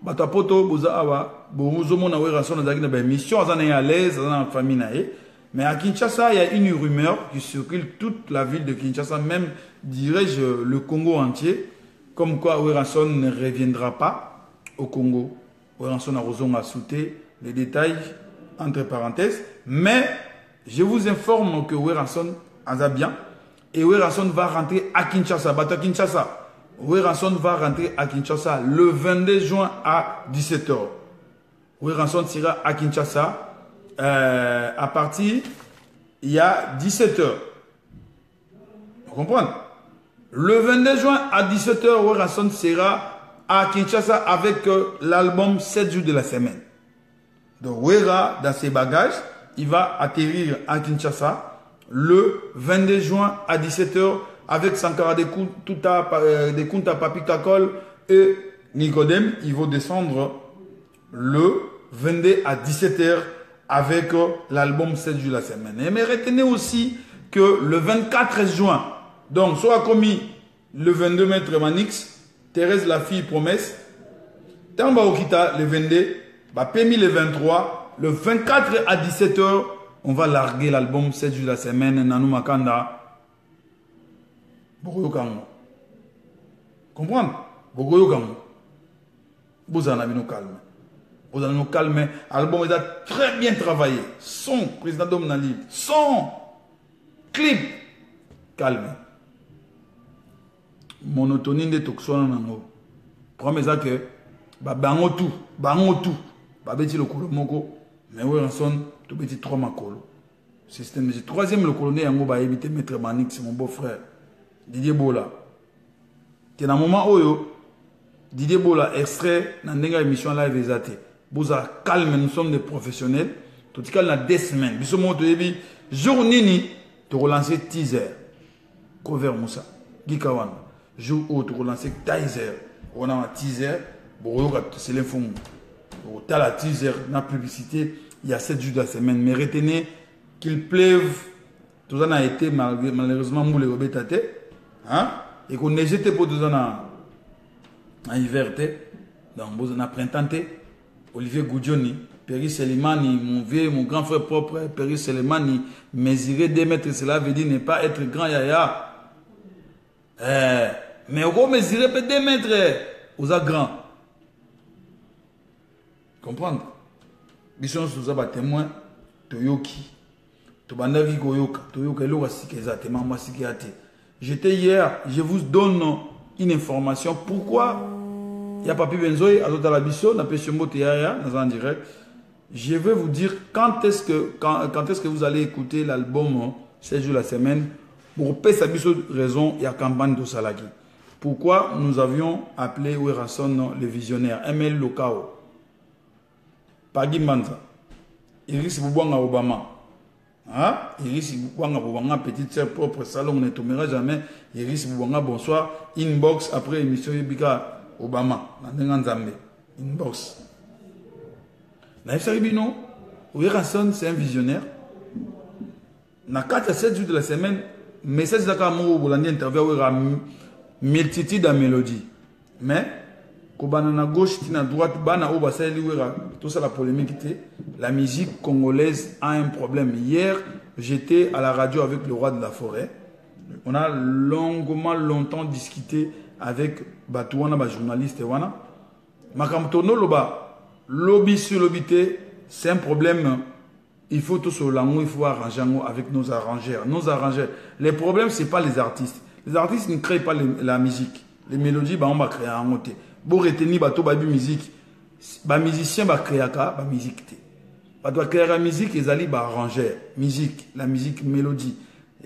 Batapoto, Bozawa, Bozomo, na Ranson, na mission, à l'aise, dans la famille. Mais à Kinshasa, il y a une rumeur qui circule toute la ville de Kinshasa, même, dirais-je, le Congo entier, comme quoi Ranson ne reviendra pas au Congo. Ranson a raison à sauter les détails, entre parenthèses. Mais, je vous informe que Ranson a bien, et Ranson va rentrer à Kinshasa. Bata Kinshasa. Ranson va rentrer à Kinshasa le 22 juin à 17h. Ranson sera à Kinshasa à partir il y a 17h. Vous comprenez? Le 22 juin à 17h, Ranson sera à Kinshasa avec l'album 7 jours de la semaine. Donc Wera, dans ses bagages, il va atterrir à Kinshasa le 22 juin à 17h avec Sankara des Kunta Papi Kakol et Nicodème. Ils vont descendre le 22 à 17h avec l'album 7 jours de la semaine. Mais retenez aussi que le 24 juin, donc soit commis le 22 mètres Manix, Thérèse la fille promesse, Tamba Okita le 22, Pemi le 23, le 24 à 17h, on va larguer l'album 7 jours de la semaine, Nanou Makanda. bokoyokango. Comprendre? Bokoyokango. Vous en avez nous calme. Vous en avez nous calme. Album il a très bien travaillé. Son, président Domnali. Son, clip, calme. Monotonie de toxona nango. Promets que bango tout, babeti le kolo moko, mais oui ranson to beti trois makolo. Système de troisième le colonel yango ba éviter maître Manik, c'est mon beau-frère Didier Bola. Qui dans moment oyo Didier Bola extrait dans une émission live exaté. Boza calme, nous sommes des professionnels. Tout cas dans 2 semaines. Biso mo to yebi jour nini to relancer teaser. Cover Moussa. Gikawan. Jour où to relancer teaser. On a un teaser. Bon, c'est l'info. Tu as la teaser, la publicité, il y a 7 jours de la semaine. Mais retenez qu'il pleuve. Tout ça a été malheureusement moulé au bétaté. Hein? Et qu'on n'hésite pas tout ça en hiver. Donc, on a printemps. Olivier Goudjoni, Péry Selimani, mon vieux, mon grand frère propre, Péry Selimani, mesurer 2 mètres, cela veut dire ne pas être grand yaya. Mais on va mesurer 2 mètres aux grands. Comprendre? Bison sous un témoin, Toyoki, Tobandaki Goyoka, Toyoka, Loga Sikezate, Mama Sikate. J'étais hier, je vous donne une information. Pourquoi il n'y a pas pu benzoï, à l'autre la biso, n'a pas ce mot dans un direct. Je vais vous dire quand est-ce que vous allez écouter l'album 16 jours la semaine. Pour payer sa biso raison, il y a campagne de Salagi. Pourquoi nous avions appelé Werrason le visionnaire, ML Lokao. Pagi Manza, Iris Boubouanga Obama. Hein? Iris Boubouanga Obama, petite sœur propre, salon, on ne tombera jamais. Iris Boubouanga, bonsoir. Inbox après émission Yubika Obama. Inbox. Naïf Saribino, Werrason, c'est un visionnaire. Na 4 à 7 jours de la semaine, message d'Akamou, Bolandi interview, il y a multitude de mélodies. Mais, Kobana gauche, tina droite, bana oba tout ça la polémique était. La musique congolaise a un problème. Hier, j'étais à la radio avec le roi de la forêt. On a longtemps discuté avec Batouana, journaliste Wana. Makamtono loba, lobby sur lobité, c'est un problème. Il faut tout sur l'angle, il faut arranger avec nos arrangeurs. Nos arrangeurs. Les problèmes, ce n'est pas les artistes. Les artistes ne créent pas la musique. Les mélodies, on va créer un côté. Pour retenir la musique, les musiciens vont créer la musique. Ils doivent créer la musique, ils allaient arranger la musique, mélodie.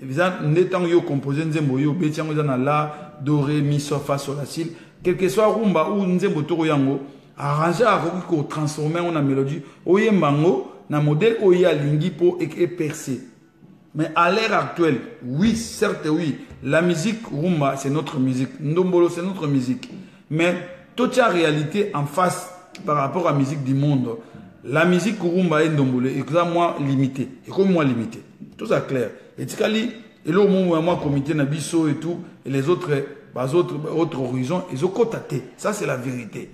Ils ont composé nzembo yo, betian la, doré, mi, sol, fa, sol, la, si. Quel que soit rumba ou nzembo toro yango, arranger à transformer en mélodie. Oye mango, na modèle oya lingi po et percé. Mais à l'ère actuelle, oui, certes oui, la musique rumba c'est notre musique, ndombolo c'est notre musique. Mais toute la réalité en face par rapport à la musique du monde, la musique rumba est ndombolo et que ça moi limité, et comme moi limité. Tout ça clair. Et tikali, et là au moment où moi comité nabiso et tout, et les autres horizons, ils ont cotaté. Ça c'est la vérité.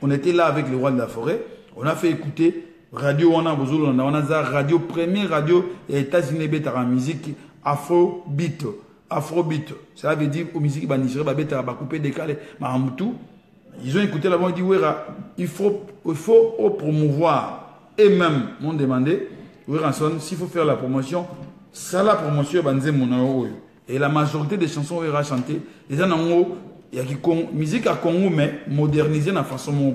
On était là avec le roi de la forêt, on a fait écouter radio on a radio première radio et États-Unis bêta en musique afrobeat. Ça veut dire aux musiques banigérées bêta ba couper décalé mahamoutou. Ils ont écouté là-bas, ils dit il faut promouvoir et même m'ont demandé s'il faut faire la promotion, ça la promotion banze mon et la majorité des chansons ira chanter les gens en haut il y a qui musique à Congo mais modernisée dans façon mon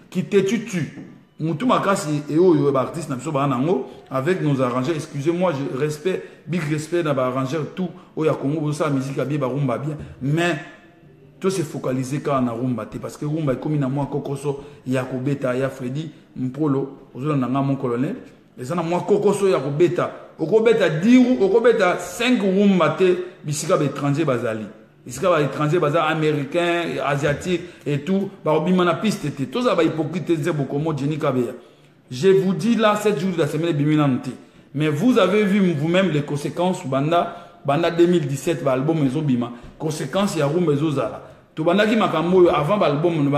qui te tue. Moutou Makasi et aux artistes avec nos arrangeurs, excusez-moi, je respect, big respect dans les arrangeurs, tout, au Congo, ça, la musique a bien, rumba bien, mais tout se focaliser quand on a rumba, parce que rumba est comme une moi, Kokoso, Yakobeta, Yafredi, Mpolo, aujourd'hui on a mon colonel, les gens moi, Kokoso, Yakobeta, Okobeta 10 ou Okobeta 5 rumba, bisika étranger bazali. Ici, les étrangers, les américains, asiatiques et tout, tout ça va hypocrite. Je vous dis là, 7 jours de la semaine, mais vous avez vu vous-même les conséquences Banda 2017, l'album Mezo Bima. Conséquences, il y a Roum Mezo Zala. Tout Banda qui m'a avant l'album,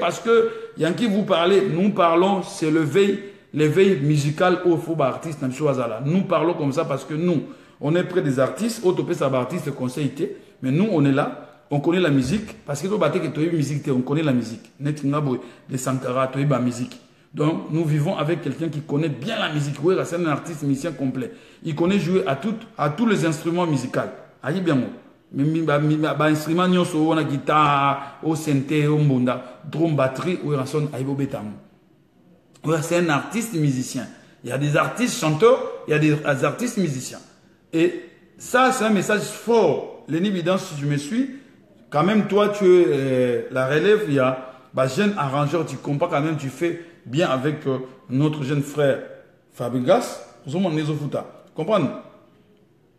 parce que, Yankee, vous parlez, nous parlons, c'est l'éveil musical au faux artiste. Nous parlons comme ça parce que nous, On est près des artistes, autres ça artistes conseil, mais nous on est là. On connaît la musique, parce que on connaît la musique. De Sankara, la musique. Donc, nous vivons avec quelqu'un qui connaît bien la musique. Oui, c'est un artiste musicien complet. Il connaît jouer à tous les instruments musicaux. Aïe bien, instruments, on a guitare, au synthé, au mbonda, drum, batterie, ou son aïbo bétam. C'est un artiste musicien. Il y a des artistes chanteurs, il y a des artistes musiciens. Et ça, c'est un message fort. L'évidence, si je me suis, quand même, toi, tu es la relève, il y a jeune arrangeur, tu comprends quand même, tu fais bien avec notre jeune frère Fabrigas. Comprenez?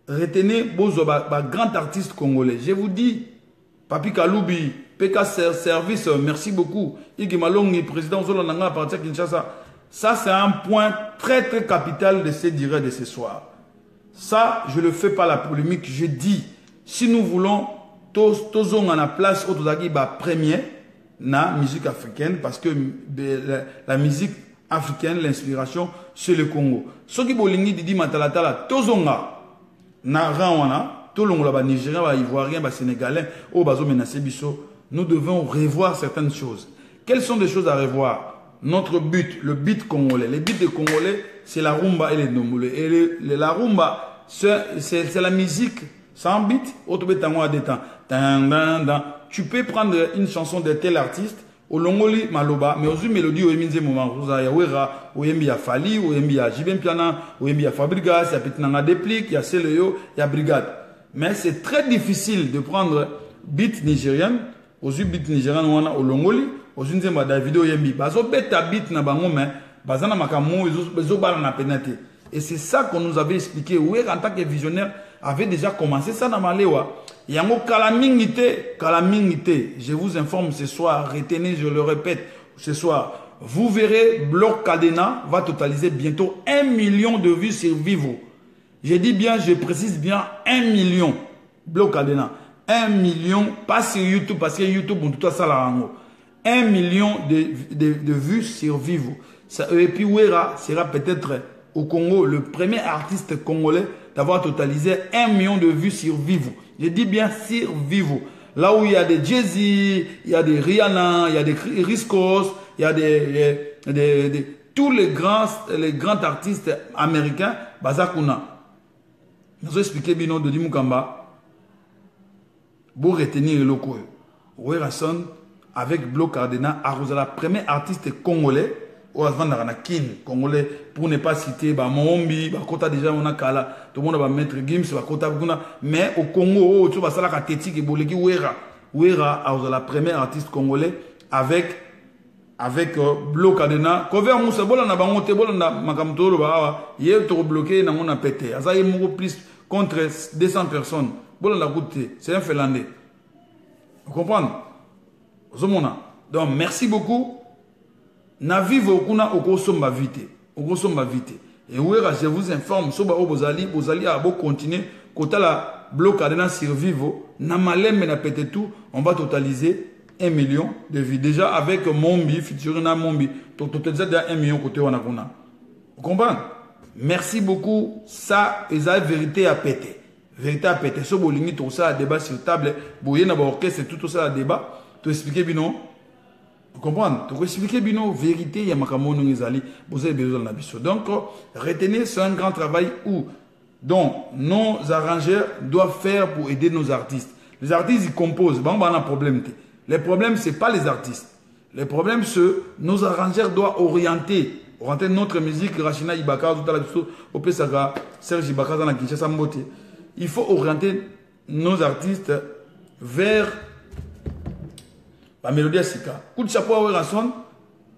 Retenez, grand artiste congolais. Je vous dis, Papi Kaloubi, PK Service, merci beaucoup. Igi Malongi, président Zolonanga, à partir de Kinshasa. Ça, c'est un point très, très capital de ce direct de ce soir. Ça, je ne le fais pas la polémique. Je dis, si nous voulons tous on a la place au premier na musique africaine parce que la musique africaine l'inspiration c'est le Congo. Ce qui bolingi didi matalatala tozonga na rawana tolongola ba Nigérien ba Ivoirien ba Sénégalais au bazo menacer biso. Nous devons revoir certaines choses. Quelles sont les choses à revoir? Notre but, le beat congolais. Les beats des Congolais, c'est la rumba et les ndombolo. Et la rumba, c'est la musique sans beat. Tu peux prendre une chanson de tel artiste, au longoli maloba, mais aussi mélodie au eminze moment. Il y a Wera, au yembi ya Fali, au yembi ya Jibem Piana, au yembi ya Fabrigas, il y a Petinanga Déplique, il y a Seleyo, il y a Brigade. Mais c'est très difficile de prendre beat nigérien, aux beat nigérien au longoli, aux nzemba Davido yembi. Bazo beta beat na bango mais bazana makamo bezo bala na penate. Et c'est ça qu'on nous avait expliqué. Oui, en tant que visionnaire, avait déjà commencé ça dans Malewa. Yango kalamingité. Je vous informe ce soir, retenez, je le répète, ce soir, vous verrez, Bloc Cadena va totaliser bientôt 1 million de vues sur Vivo. Je dis bien, je précise bien 1 million. Bloc Cadena. 1 million, pas sur YouTube, parce que YouTube, on tout ça là en haut. 1 million de vues sur Vivo. Ça, et puis Wera sera peut-être au Congo le premier artiste congolais d'avoir totalisé 1 million de vues sur Vivo. Je dis bien sur Vivo. Là où il y a des Jay-Z, il y a des Rihanna, il y a des Riscos, il y a tous les grands artistes américains, Bazakuna. Nous expliqué Bino de Dimukamba. Pour retenir le loco. Werason avec Bloc Cadena, la premier artiste congolais. Congolais, pour ne pas citer Mombi, Bakota déjà on a Kala, tout le monde va mettre Gims, Bakota Buna, mais au Congo, tu vas savoir que Teti et Bolegi Wera a la première artiste congolais avec Bloc Cadena. Cover Moussa Bola na bangote Bola na makamtoro ba hier to bloqué na mona pété. Asa y mo plus contre 200 personnes. Bola na goûté, c'est un Finlandais. Vous comprenez? Zomona. Donc merci beaucoup. Na vivo kuna okosomba vite. Et ouera, je vous informe, soba obozali a beau continuer, kota la Bloc Cadena sur Vivo, na malem na pété tout, on va totaliser 1 million de vues. Déjà avec Mombi, Fiturina Mombi, totaliser 1 million côté wanakuna. Vous comprenez? Merci beaucoup. Ça, c'est la vérité à péter. Vérité à péter. So bolingi tout ça à débat sur table, boye na ba orchestre tout ça à débat, tu expliquer bino. Vous comprenez? Pour expliquer bien la vérité, il y a makamono ngizali, vous avez besoin de biso. Donc, retenez, c'est un grand travail où donc, nos arrangeurs doivent faire pour aider nos artistes. Les artistes, ils composent. Bon, on a un problème. Le problème, ce n'est pas les artistes. Le problème, c'est que nos arrangeurs doivent orienter notre musique. Rachina Ibaka, Opesaka, Serge Ibaka, Kinshasa Mbote. Il faut orienter nos artistes vers la mélodie à Sika. Coup de chapeau à Werason,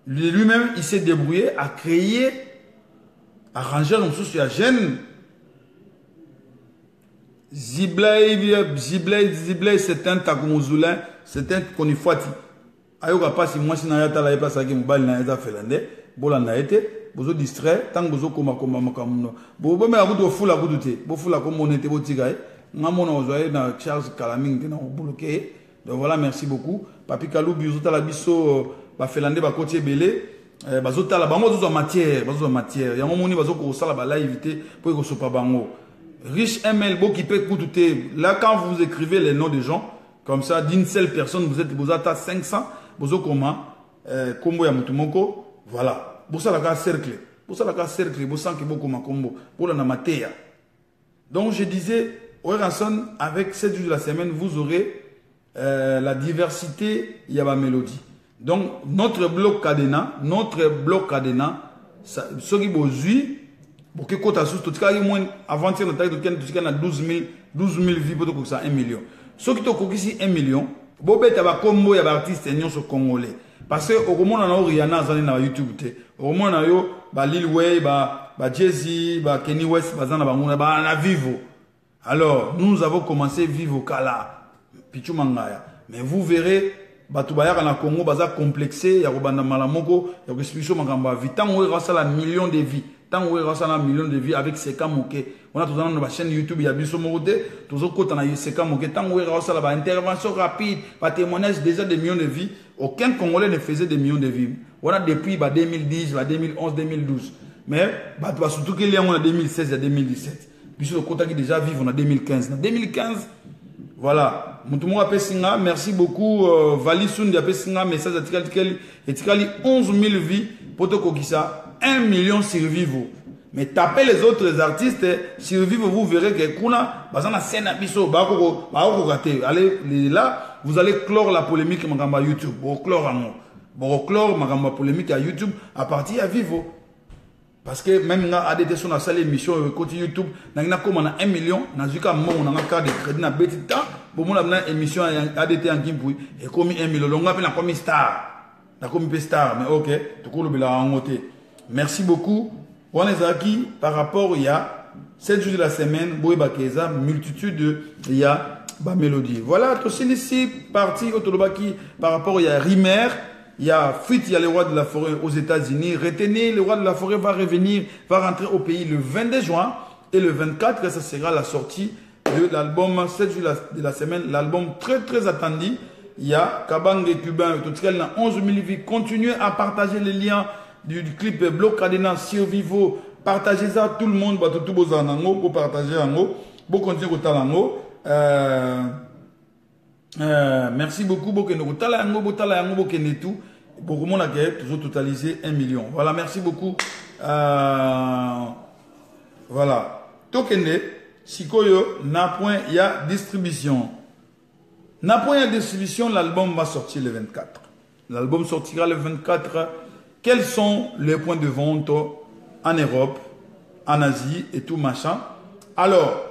lui-même, il s'est débrouillé à créer, à arranger un sous à Gênes. Ziblay, c'est un Takumuzulin, c'est un Konifati. Ayoka pas si moi, si n'a pas la place à qui mobile n'a pas fait l'année, bola n'a été, bozo distrait, tant que bozo koma makamuno. Bobo me a bout de fou la boudouté, bo fou la comme on était botigaï, maman a osé dans Charles Calaming, qui n'a bloqué. Donc voilà, merci beaucoup. Papi Kalou, Biozota la biso, Bafelande, Bakotier Belé, Bazota la bango, matière. Y'a mon moni, Bazoko, Sala, Bala, éviter, pour que ce soit bango. Riche ML, beau qui peut coûter. Là, quand vous écrivez les noms des gens, comme ça, d'une seule personne, vous êtes à 500, vous êtes comment, combo ya mutumoko, voilà. Pour ça, la cercle. Pour ça, la cercle, vous sentez que vous comment combo. Pour la namateya. Donc, je disais, Oranson, avec 7 jours de la semaine, vous aurez la diversité, il y a ma mélodie. Donc, notre bloc cadena, ce qui vous suit, pour que quand tu as avant-hier, tu as 12 000 vies pour que ça 1 million. Ce qui te ici 1 million, Bobé taba combo ya artiste nyonso congolais parce que au moment on a Rihanna zani na YouTube te au moment on a yo ba Lil Wayne ba Jay-Z ba Kanye West bazana ba nguna ba na vivo. Alors nous avons commencé vivo kala pichu mangaya mais vous verrez batu ba ya na Congo baza complexé ya robanda malamoko ya explication makamba vitango rasa la million de vies. Tant qu'on a un million de vues avec ces camoquets, on a tout dans la chaîne YouTube, il y a Bisso Moroté, tous autres côtés, on a eu ces camoquets. Tant qu'on a une intervention rapide, pas témoignage déjà des millions de vues, aucun Congolais ne faisait des millions de vues. On a depuis 2010, 2011, 2012. Mais surtout qu'il y a en 2016 et 2017. Puis sur le côté qui déjà vivent, on a 2015. En 2015, voilà. Moutoumou Pessinga, merci beaucoup. Valisoun a Pessinga, message et 11 000 vies pour te kokisa. 1 million survivants. Mais tapez les autres artistes, survivants, vous verrez que Kuna, bazana scène abisso, allez là, vous allez clore la polémique magamba YouTube. Bon clore magamba polémique à YouTube à partir à Vivo. Parce que même na ADT sur la salle émission côté YouTube, na comme on a 1 million, na zuka mon on a un carte de crédit na betita, bon mon a émission ADT en Kimpui et comme 1 million, on appelle comme star. Na comme star, mais OK, tout cool bila en côté. Merci beaucoup. On est acquis par rapport il y a 7 jours de la semaine, Boeba Keza, multitude, il y a ba mélodie. Voilà, aussi ici, partie Otolobaki par rapport il y a Rimer, il y a Fuite, il y a le roi de la forêt aux États-Unis. Retenez, le roi de la forêt va revenir, va rentrer au pays le 22 juin et le 24, ça sera la sortie de l'album 7 jours de la semaine, l'album très très attendu. Il y a Kabang et Cubain, tout cas, 11 000 vies. Continuez à partager les liens du clip Bloc Cadena sur Vivo, partagez ça tout le monde, tout beau zanango, pour partager en haut, pour continuer au talango. Merci beaucoup, pour que nous talango, pour talango, pour que nous tout, pour que nous toujours totaliser 1 million. Voilà, merci beaucoup. Voilà. Tokende, Sikoyo, n'a point, il y a distribution. N'a point, il y a distribution, l'album va sortir le 24. L'album sortira le 24. Quels sont les points de vente en Europe, en Asie et tout machin? Alors,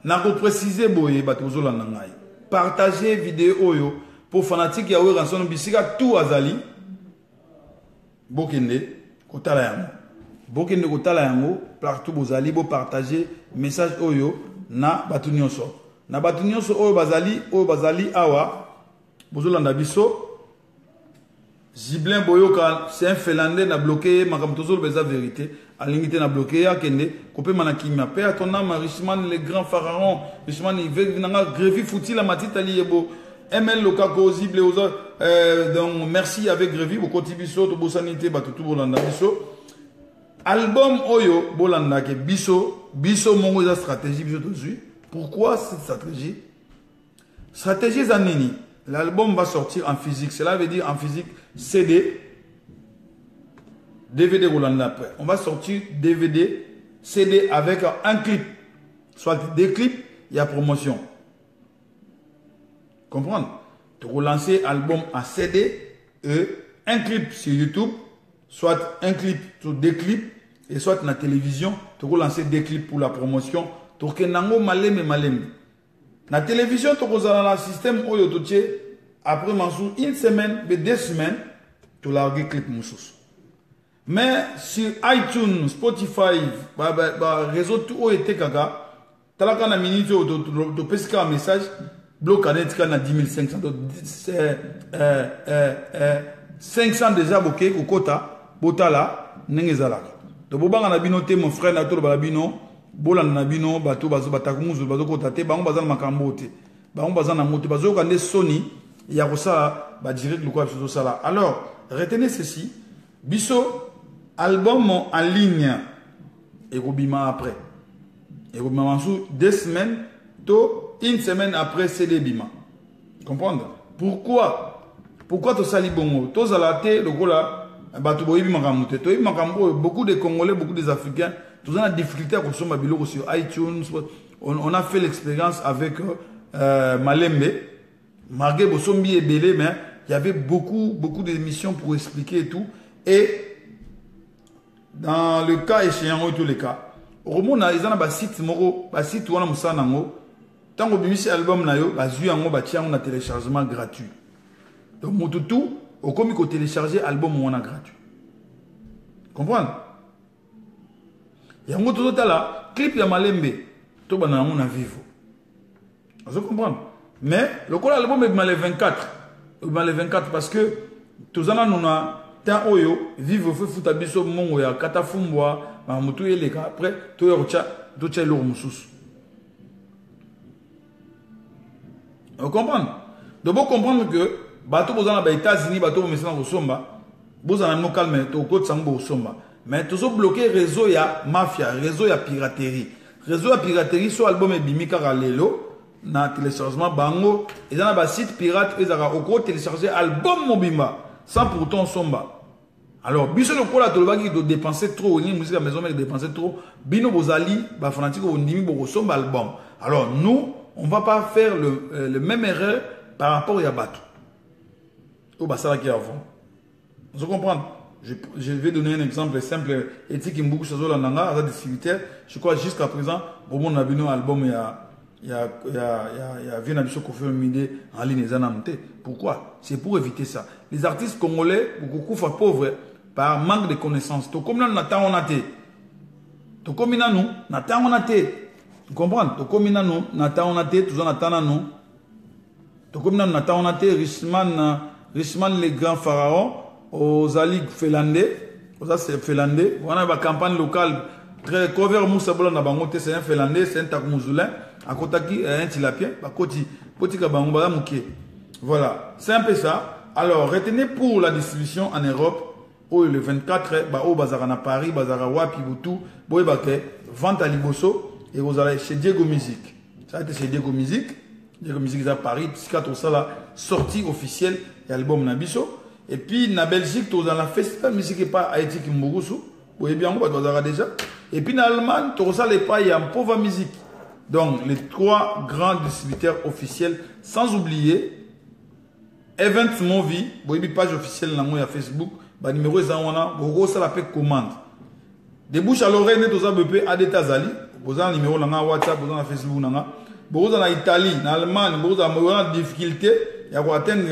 n'a pas précisé boye batozo la nangai. Partagez vidéo yo pour fanatique ya ranson bisika tout azali. Bokende kotala yango. Bokende kotala yango partout bozali bo partager message oyo na batunyoso. Na batunyoso oyo bazali awa bozolanda biso. Ziblin Boyoka, c'est un Finlandais, n'a bloqué, ma comme toujours la vérité. À l'unité n'a bloqué, à Kende, coupé Manakima. Père à ton âme, Richman, les grands pharaons, Richman, il veut grévi fouti la matite à l'Iebo. ML Lokako, Zible, donc merci avec Grévi, au Kotibiso, to Bosanité, Batutu Bolanda Biso. Album Oyo, Bolanda, ke Biso, Mongo, la stratégie, Biso, pourquoi cette stratégie? Stratégie Zanini. L'album va sortir en physique. Cela veut dire en physique CD, DVD Roland après. On va sortir DVD, CD avec un clip. Soit des clips, il y a promotion. Comprendre? Tu relancer l'album en CD et un clip sur YouTube, soit un clip sur des clips, et soit dans la télévision, tu relancer des clips pour la promotion. Tu relancer malem. La télévision, tu as un système où tu après une semaine, 2 semaines, tu as un clip moussous. Mais sur iTunes, Spotify, réseau tout où était gaga, tu as un minute, tu peux un message, bloc à 10 500, 500 déjà bloqué au quota, botala, n'engezala. Tu peux pas noter mon frère, na to balabino. Bolan nabino bato bazo batakumu bazo kotate bango bazana makambote bango bazana moto bazo kande Sony ya kosa ba direct le quoi biso sala. Alors retenez ceci, biso album en ligne et robima après Et au moment où 2 semaines, une semaine après CD Bima. Comprendre? Pourquoi? Pourquoi tu sali bongo? Tu as la le gros là, beaucoup de Congolais, beaucoup des Africains, tous ont la difficulté à consommer biloko sur iTunes. On a fait l'expérience avec Malembe. Malgré Bosombi et Belé, mais il y avait beaucoup d'émissions pour expliquer et tout. Et dans le cas échéant, tous les cas, au moment où ils ont un site, un site où on a un nango, tant que cet album na yo, on a téléchargement gratuit. Donc tout, au comme il télécharger album on a gratuit. Comprendre? Et en tout là, clip ya Malembe, tout bana on a vivo. Vous comprenez? Mais le col album est mal 24. Il mal 24 parce que tous en a tant oyo vivo fait fouta biso mongo ya katafumbwa ba mutu yele après to yo cha do cha lo mususu. Vous comprenez? Donc vous comprendre que bateau bozana ba États-Unis bateau mesana ko somba bozana no calme to ko tsambo somba mais tous bloqué réseau ya mafia réseau ya piraterie sur album et bimika lelo na téléchargement bango ils ont un site pirate ils ont encore télécharger album mobimba sans pourtant somba. Alors biso le kola to baki de dépenser trop ni musique à maison mais dépenser trop bino bozali ba fanatique on ndimi boko somba album. Alors nous on va pas faire le même erreur par rapport à Yabatou au basala qui avant. Vous comprenez? Je vais donner un exemple simple. Éthique Mboukou Chazola Nanga, à distributeur. Je crois jusqu'à présent, bon, on a vu un album, il y a Viena Bissot Kofi Mide en ligne. Pourquoi? C'est pour éviter ça. Les artistes congolais, beaucoup sont pauvres par manque de connaissances. Tout comme nous, on a été. Tout comme nous, on a été. Vous comprenez? Tout comme nous, on a été. Tout ça, nous. Tout comme nous, on a été. Richman, les grands pharaons. Aux aligues finlandais, c'est finlandais. On a une campagne locale très cover Moussa Bola na bangote, c'est un finlandais, c'est un takmouzulin. À côté qui un tilapien, à côté bangba mouké. Voilà, c'est un peu ça. Alors retenez pour la distribution en Europe, le 24, au bazar à Paris, bazar à Wapi, Boutou, Boébake, vente à Liboso et vous allez chez Diego Music. Ça a été chez Diego Music. Diego Music est à Paris, psychiatre ça la sortie officielle et album Nabiso. Et puis, en Belgique, tu as la festival musique pas Haïti qui m'ouroussou. Vous voyez bien, on va déjà. Et puis, en Allemagne, tu as les pas, il y a un pauvre musique. Donc, les 3 grands distributeurs officiels, sans oublier, Event Movie, vous voyez, page officielle, il y a Facebook, le numéro est là, vous avez la commande. De bouche à l'oreille, tu as BP Adeta Zali, vous avez le numéro là, WhatsApp, vous avez Facebook là, vous avez en Italie, en Allemagne, vous avez des difficultés. Il y a atteindre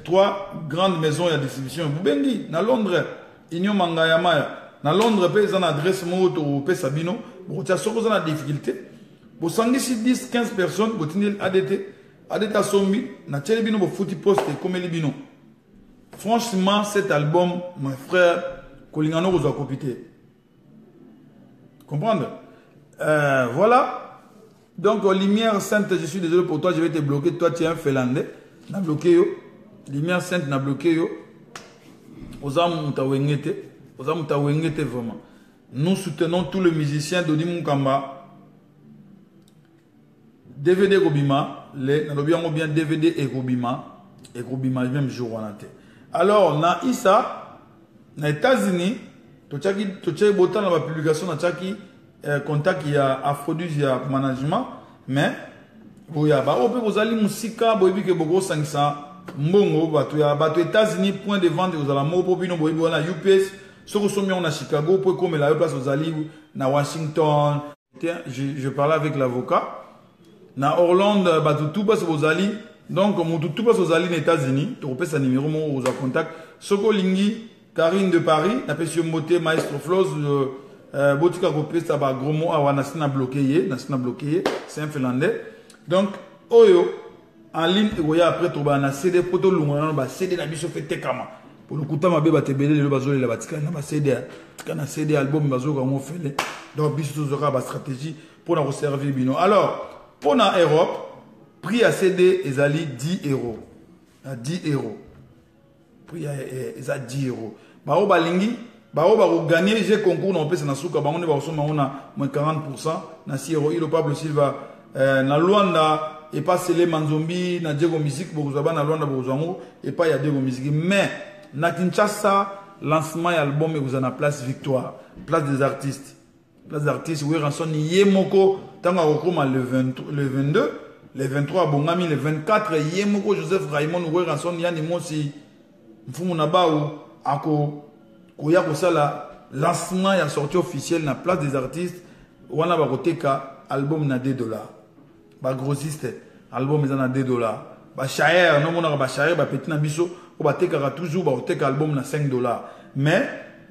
3 grandes maisons de distribution. Vous bengi, na Londres, Union Mangayamaya. Na Londres, ils ont une adresse moto au Sabino. Vous avez des difficultés. Vous avez 10, 15 personnes, vous avez ADT. ADT Sombi, na Tchelebino, vous fouti poste comme Elibino. Franchement, cet album, mon frère, Kolingano vous a copité. Comprendre? Voilà. Donc, Lumière Sainte, je suis désolé pour toi, je vais te bloquer. Toi, tu es un Finlandais. Na bloqué yo, Lumière Sainte na bloqué yo. Ozamu mutawengete vraiment. Nous soutenons tous les musiciens d'Odi Mukamba. DVD Robima, les na bien DVD et Robima même jour on a été. Alors na Issa na États-Unis, tochaki botan na publication na chaki contact ya Aphrodis ya management mais boya ba ope bozali musika boyebi ke boko sangisa mbongo bato États-Unis point de vente aux ala mo popino boyebi wana UPS soko somi on a Chicago pour comme la place aux ali na Washington. Je parlais avec l'avocat na Orlando bato tout passe aux ali donc tout passe aux ali aux États-Unis to pe sa numéro mo aux contact soko lingi Karine de Paris na pesio moté maestro Flows botika ko pesa ba gros mot awana sina bloqué c'est un finlandais. Donc, Oyo, en ligne, après, tu as CD, pour tout le monde, CD, la biche fait tekama. Pour le coup, tu as fait le bazo, la batika, na CD, tu as CD, album, bazo, comme on fait. Donc, biche, tu auras une stratégie pour nous servir bino. Alors, pour l'Europe, prix à CD, ils allaient 10 euros. 10 euros. Prix à 10 euros. Bah, au balingi, Bao ba gagner j'ai concours na pesa na suka ba on ba soma on a moins 40% na Sierra Ilo Pablo Silva na Luanda et pas Sele Manzombi na Diego Musique pour vous na Luanda pour vous et pas il y a Diego Musique mais na Kinshasa lancement album et vous en a place Victoire place des artistes oui ranson Yemoko tanga okoma le 22 le 23 bongami le 24 Yemoko Joseph Raymond oui ranson yani mosi mfumu na baou ako koya kosala lancement ya sortie officielle na place des artistes wana ba koteka album na $2 ba grossiste album eza na $2 ba shaer no mona ba shaer ba petit na biso ko ba teka toujours ba koteka album na $5 mais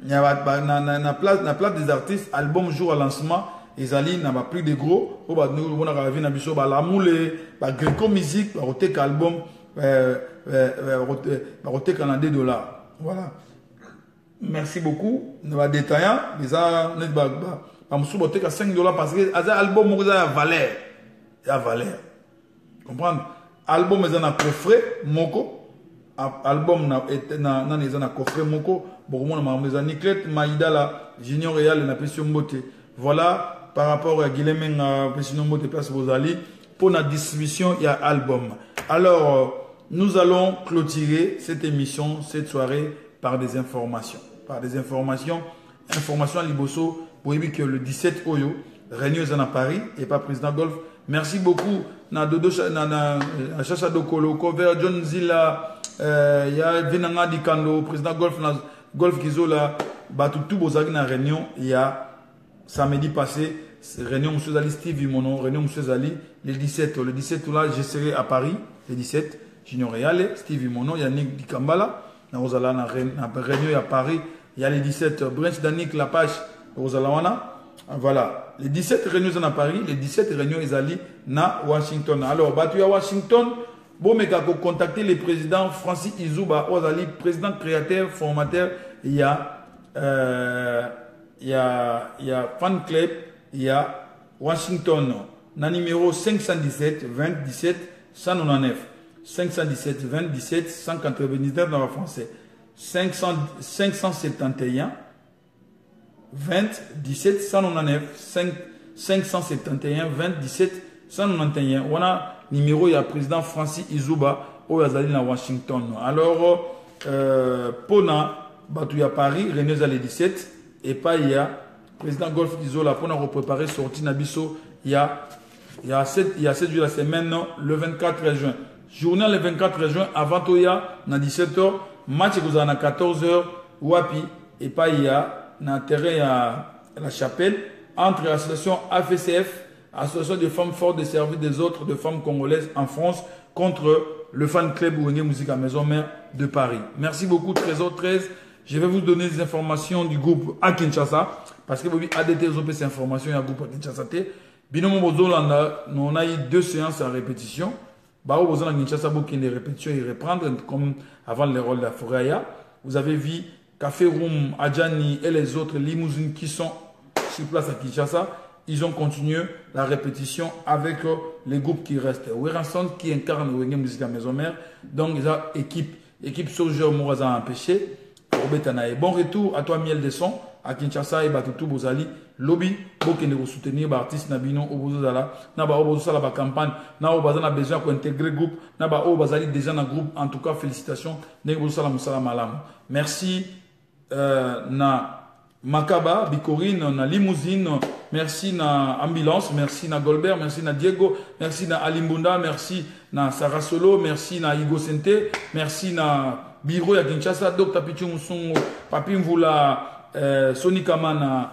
ya na place des artistes album jour à lancement ezali na ba plus de gros ko ba no mona ka na biso ba la moule ba Greco musique ba koteka album ba koteka na $2 voilà. Merci beaucoup. Nous va détailler. Mais ça, nous va me à $5 parce que l'album a valeur. Il a valeur. Comprendre? Album est un coffret moko. Album na coffret moko. Bon, moi, on a Niclette, Maïda, la Junior Real, la Pession Beauté. Voilà, par rapport à Guilhem, la Pession Beauté, Place Bozali. Pour la distribution, il y a album. Alors, nous allons clôturer cette émission, cette soirée, par des informations. Informations à Liboso, pour éviter que le 17 Oyo, Réunion à Paris et pas président Golf. Merci beaucoup. Na Dodo na Chacha Dokolo, Cover John Zilla, ya Venanga Dikando, président Golf na Golf Kizola, Batutu Bozagi na Réunion, il y a samedi passé, Réunion Monsieur Zali Steve Mono, Réunion Monsieur Zali, le 17 là, je serai à Paris, le 17, Junior Reale, Steve Mono, Yannick Dikambala. Na Rosala na Réunion à Paris, il y a les 17 Branch Danik La Page Rosalawana. Voilà, les 17 réunions à Paris, les 17 réunions Ezali na Washington. Alors, batu à Washington, bon mais quand contacter le président Francis Izouba Ozali, président créateur, formateur, il y a fan club, il y a Washington, na numéro 517 2017 199. 517 2017 199 dans le français 571 20 17 199 571 20 17 191 on a numéro il y a président Francis Izouba au Yazali na Washington. Alors Pona Batouya Paris René Zali 17 et pas il y a président Golf Izola pour nous préparer sortie Nabiso il y a 7 jours la semaine le 24 juin. Journal le 24 juin, avant Toya, na 17h, match à 14h, Wapi, et pas il y a, na terrain à la chapelle, entre l'association AFCF, Association de femmes fortes de service des autres de femmes congolaises en France, contre le fan club Ouenge Musique à Maison Mère de Paris. Merci beaucoup, Trésor 13. Je vais vous donner des informations du groupe à Kinshasa, parce que vous avez ADT, vous avez ces informations, il y a un groupe à Kinshasa. Binomo Bozolanda, on a eu 2 séances à répétition. Bah, vous avez Kinshasa beaucoup de répétitions et reprendre comme avant les rôles de la Foraya. Vous avez vu Café Room, Adjani et les autres limousines qui sont sur place à Kinshasa. Ils ont continué la répétition avec les groupes qui restent. Weranson qui incarne Ouenge Musique à Maison Mère. Donc, ils ont équipe Sojo Mouraza empêché. Bon retour à toi, Miel de Son, à Kinshasa et Batutu Bozali. Lobby, beaucoup de soutenir les artistes Nabino, Obozala, Naba Obozala, la campagne, Naba Obazana besoin d'intégrer le groupe, Naba Obazali déjà dans le groupe. En tout cas, félicitations. Nebozala Moussala Malam. Merci, na Makaba, Bikorine, na Limousine, merci na Ambulance, merci na Golbert, merci na Diego, merci na Alimbunda, merci na Sarasolo, merci na Igo Sente, merci na Biro ya Kinshasa, Dr. Pichu Moussongo, Papi Mvula, Sony Kamana,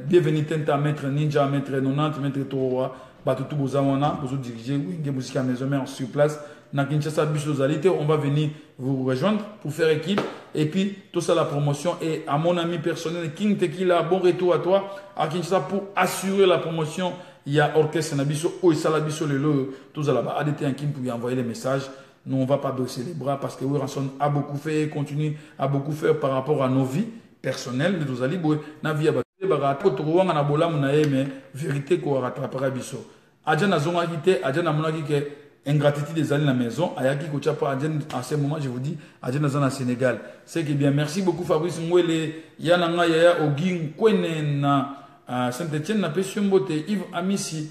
bienvenue Tenta, Maître Ninja, Maître Nonante, Maître Toroa, Batutu Bozawana, vous dirigez Ouenge Musique à Maison Mère sur place. Na Kinshasa, Bichozalité, on va venir vous rejoindre pour faire équipe. Et puis, tout ça, la promotion. Et à mon ami personnel, King Tequila, bon retour à toi. À Kinshasa, pour assurer la promotion, il y a Orchestre Nabiso, Oisalabiso, tout ça là-bas. ADT en Kim pour lui envoyer les messages. Nous, on ne va pas baisser les bras parce que Weranson a beaucoup fait et continue à beaucoup faire par rapport à nos vies personnelles. Nous allons voir na vie à vérité qu'on rattrapera Biso. Adjana Zonga Gite, Adjana Monagike, ingratitude des alliés à la maison. Ayaki Kochapa, à ce moment, je vous dis, à Djenazan au Sénégal. C'est que bien, merci beaucoup Fabrice Mwele, Yananga Yaya Ogin, Kwenen, Saint-Etienne, Napesiumbote, Yves Amissi,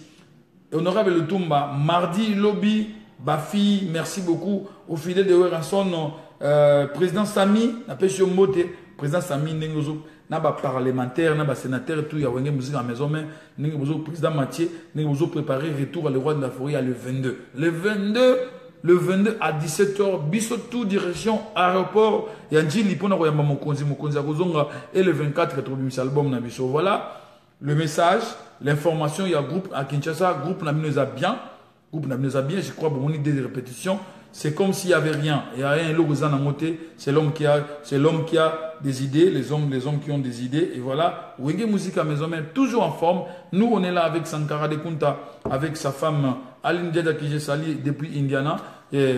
Honorable Lutumba, Mardi Lobby, Bafi, merci beaucoup aux fidèles de Weranson, Président Sami, Napesiumbote, Président Sami Nengozo. Naba parlementaire, naba sénateur, tout, il y a une musique à la maison, mais nous président Mathieu, nous avons préparé retour à le roi de la forêt le 22. Le 22 à 17h, Bissotou, direction aéroport, il y a un dit, Lipona, Mokonzi, et le 24, album Nabiso. Voilà le message, l'information, il y a un groupe à Kinshasa, groupe Naminoza bien, je crois, pour mon idée de répétition. C'est comme s'il n'y avait rien. Il n'y a rien, c'est l'homme qui a des idées, les hommes qui ont des idées. Et voilà, Wenge Musique à Maison, toujours en forme. Nous, on est là avec Sankara de Kunta, avec sa femme Aline Djeda qui j'ai sali depuis Indiana, et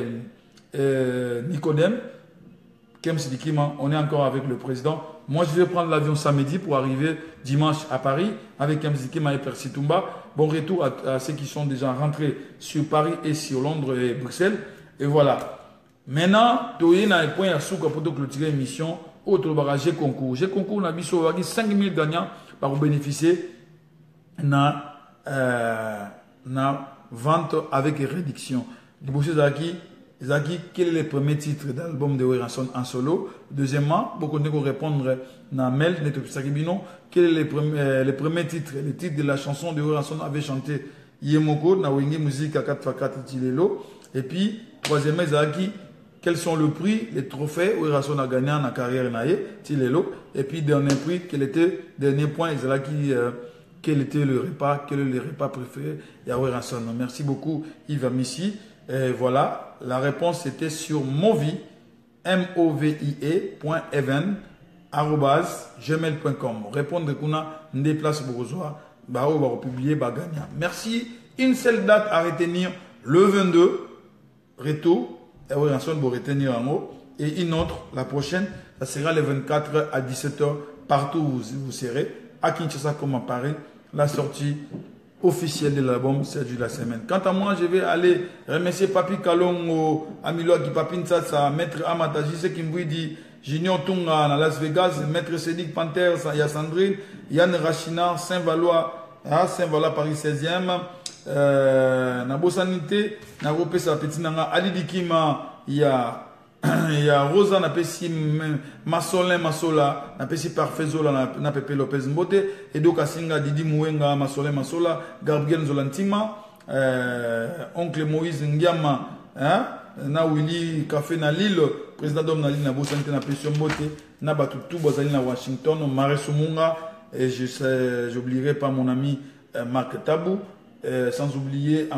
Nicodème, Kem Sidikima, on est encore avec le président. Moi, je vais prendre l'avion samedi pour arriver dimanche à Paris avec Kem Sidikima et Percy Toumba. Bon retour à ceux qui sont déjà rentrés sur Paris et sur Londres et Bruxelles. Et voilà. Maintenant, tu es dans le point à souka pour clôturer l'émission. Autre barrage concours. J'ai concours, on a mis 5 000 gagnants pour bénéficier de la vente avec réduction. Zaki, quel est le premier titre d'album de Weranson en solo? Deuxièmement, beaucoup de répondre dans mail, quel est le premier titre, le titre de la chanson de Weranson avait chanté Yemoko, na Wenge Musique à 4x4 Tilelo. Et puis, troisièmement, Zaki, quels sont les prix, les trophées où Weranson a gagné dans la carrière naïe, Tilelo. Et puis, dernier prix, dernier point, Zaki, quel était le repas préféré de Weranson. Merci beaucoup, Yves Amissi. Et voilà, la réponse était sur movie, movie.even@gmail.com. Répondre qu'on a des places pour rejoindre, on va publier, gagnant. Merci. Une seule date à retenir, le 22, retour, et Weranson va retenir en haut. Et une autre, la prochaine, ça sera le 24 à 17h, partout où vous serez, à Kinshasa comme à Paris, la sortie officiel de l'album Serge de la semaine. Quant à moi, je vais aller remercier Papi Kalongo, Amilo Akipapin Sasa, Maître Amataji, ce qui me dit Junior Tunga à Las Vegas, Maître Cédric Panther, Sandrine, Yann Rachina, Saint-Valois, Paris 16e, Nabo Sanité, Nabo Pesa Petit Nanga, Ali Dikima, il y a Rosa Napesi Masolin Masola, Napesi Parfezola, Napepe Lopez Mbote, Edo Kasinga, Didi Mouenga, Masolin Masola, Gabriel Zolantima, Oncle Moïse Ndiama, na Willy Café na Lille, président d'homme na Lille, Nabo Santé Napesi Mbote, Nabatutu Bozali na Washington, Mareso Munga, et j'oublierai pas mon ami Marc Tabou, sans oublier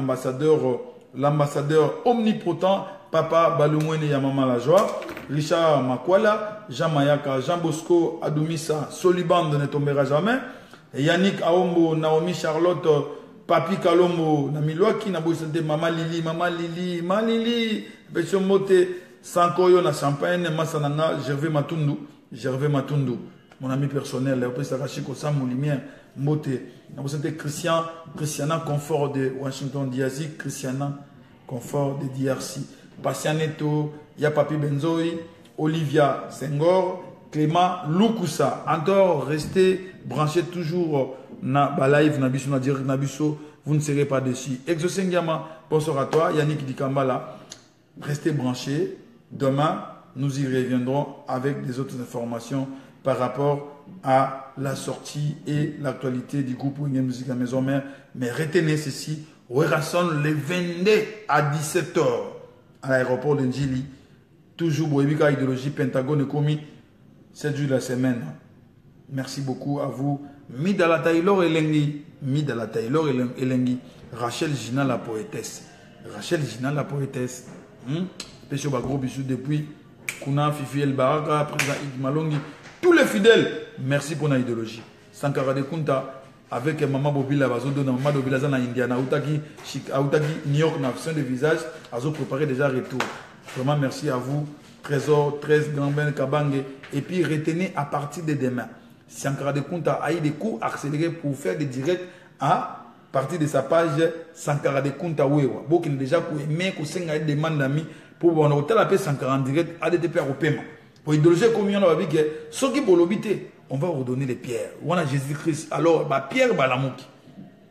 l'ambassadeur omnipotent, Papa Balumwene Yamama La Joie, Richard Makwala, Jean Mayaka, Jean Bosco Adoumissa, Soliban ne tombera jamais, Yannick Aombo, Naomi Charlotte, Papi Kalombo, Namilwaki, Nabosante, Mama Lili, Beshomote, Sankoyo, na Champagne, Massananga, Gervais Matundu, mon ami personnel, Léopé Sarachiko, Sam Moulimier, Mote, Nabosante Christiana Confort de Washington, Diazi, Christiana Confort de DRC. Patianeto, Yapapi Benzoï, Olivia Senghor, Clément Lukusa. Encore restez branchés toujours na live Nabiso, na direct Nabiso, vous ne serez pas déçus. Exosengiama, bonsoir à toi, Yannick Dikambala. Restez branchés. Demain, nous y reviendrons avec des autres informations par rapport à la sortie et l'actualité du groupe Wenge Musique à Maison Mère. Mais retenez ceci, Weranson le 22 à 17h. À l'aéroport de Njili, toujours Boébika Idéologie, Pentagone et Komi, 7 jours de la semaine. Merci beaucoup à vous. Midala Taylor Elengi, Rachel Gina la poétesse. Pécho Bagro Bissou depuis Kuna, Fifi El Baraka, Président Ig Malongi, tous les fidèles, merci pour la idéologie. Sankara de Kunta, avec Maman Bobila, Maman Bobila dans Indiana, Aoutaki, New York, na de visage, Azo préparé déjà retour. Vraiment merci à vous, Trésor, 13 Gambin, Kabange. Et puis retenez à partir de demain, Sankara de Kunta a eu des cours accélérés pour faire des directs à partir de sa page Sankara de Kunta Wewa. Beaucoup déjà pour aimer, pour s'engager des demandes d'amis, pour voir l'hôtel appelé Sankara en direct, ADTP à paiement. Pour idéologie comme on va dire que ceux qui pour l'obité, on va redonner les pierres. On a Jésus-Christ. Alors, ma pierre, bah la mouki.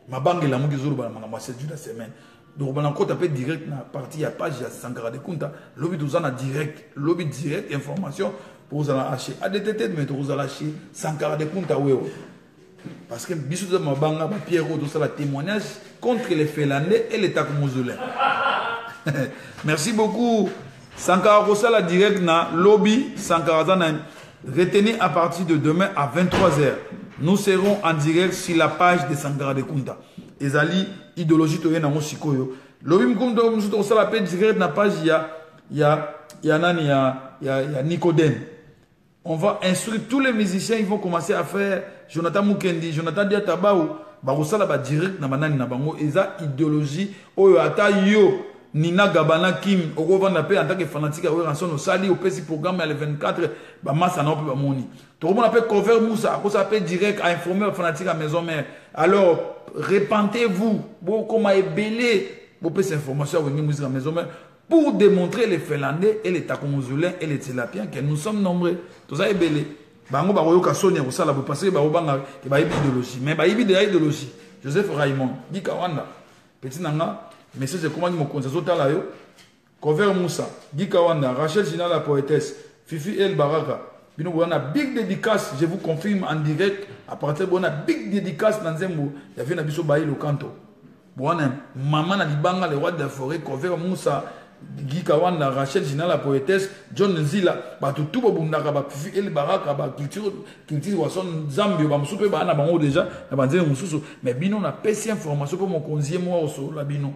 Ma banque la mouki zolo bah la 7 jours de la semaine. Donc, on a encore tapé direct dans la partie à page Sankara de Kunta. Lobby tout ça en direct, lobby direct information pour vous aller acheter. ADTT mais vous allez acheter Sankara de Kunta Wewa. Parce que bisous de ma banga, ma pierre, tout ça, la témoignage contre les Félandais et l'État mausolée. Merci beaucoup. Sankara Rossala direct na lobby Sankara Zana. Retenez à partir de demain à 23h. Nous serons en direct sur la page de Sankara de Kunta. Ezali idéologie to yena mosikoyo. Lobby mkumdo msuto Rossala page direct na page ya Nicodème. On va instruire tous les musiciens, ils vont commencer à faire Jonathan Mukendi, Jonathan Diatabaou, Barosala ba direct na banani na bango, eza idéologie oyo ata yo Nina Gabana Kim, oko vanda pe en tant que fanatique oyo ranson no sali au petit programme à le 24 ba massa na pe ba moni. To ko appelle cover Moussa, ko ça peut direct à informer fanatique à maison mère. Alors, répentez-vous, bo koma ebelé, bo pe cette information à venir musique à maison mère. Pour démontrer les Finlandais et les Takomozulins et les Tilapiens que nous sommes nombreux. Tout ça est belé. Bango baroyo kasonia ko sala parce que baro banga ke ba idéologie. Mais ba idéologie. Joseph Raymond, Gika Wanda. Petit nanga, message de comment mo konza zotala yo. Cover Moussa, Gika Wanda, Rachel Gina la poétesse, Fifi El Baraka. Bino bona big dédicace, je vous confirme en direct à partir bona big dédicace dans Zembo. Il y avait na biso baï le canto. Bona maman na libanga le roi de la forêt Cover Moussa. Guy Kawanda, Rachel Gina la poétesse, John Nzila, tout bobundaka ba Fifi El Baraka ba culture wason Zambie ba musupe ba na bango déjà na banzé mususu mais bino na pesi information pour mon conseiller moi oso la bino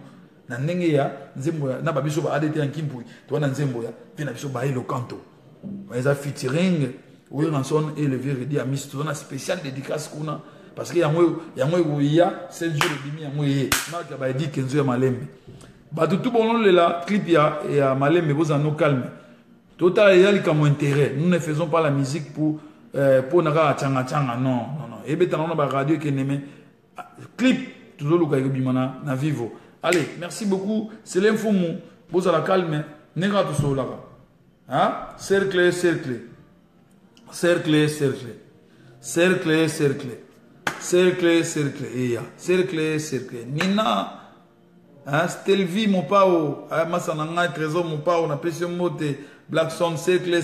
na ndenge ya nzembo na ba biso ba ADT en Kimpui to na nzembo ya vina biso ba le canto eza featuring oui ranson et le vieux Redi Amis to na spécial dédicace kuna parce que yango ya 7 jours et demi yango yé marque ba dit Kenzo ya Malembe. Tout bon le clip ya Malembe vous en calme. Total il y a comme intérêt. Nous ne faisons pas la musique pour naka changa changa non. Et ben on a ba radio qui n'aime clip toujours le cas bimana na vivo. Allez, merci beaucoup. C'est l'info mou. Vous à la calme. Nega tout ça là. Hein? Cercle. Et ya. Cercle. Nina Stelvi mon pao, Massananga Trésor mon pao, on a pêché mote, Black Song, cercle,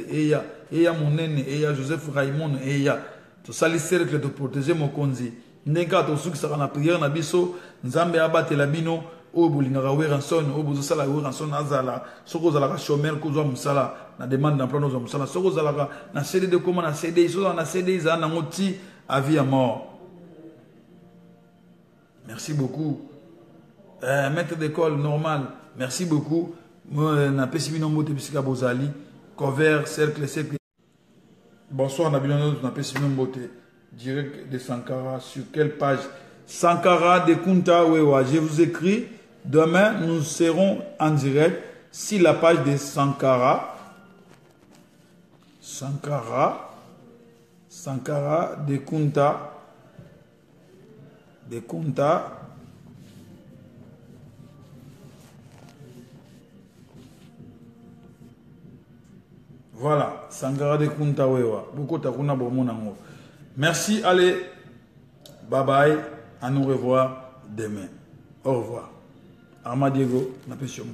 et ya mon nene, et ya Joseph Raymond, et ya tout ça les cercles de protéger mon konzi. N'enka to souk sera na prière na biso, Nzambe abate la bino, o bolingara weranson, o bozo sala weranson azala, soko zala chômeur ko zo musala, na demande d'emploi no zo musala, soko zala na CD de comment na CD, so na CD za na ngoti à vie à mort. Merci beaucoup. Maître d'école normal, merci beaucoup. Moi, na pessimino mote bisika bozali, cover cercle. Bonsoir, Nabilano, na pessimino mote direct de Sankara. Sur quelle page? Sankara de Kunta Wewa. Je vous écris. Demain, nous serons en direct sur la page de Sankara. Sankara de Kunta. Voilà, Sankara de Kunta Wewa. Beaucoup takuna bomonango. Merci, allez, bye bye, à nous revoir demain. Au revoir. Arma Diego, n'a pas sur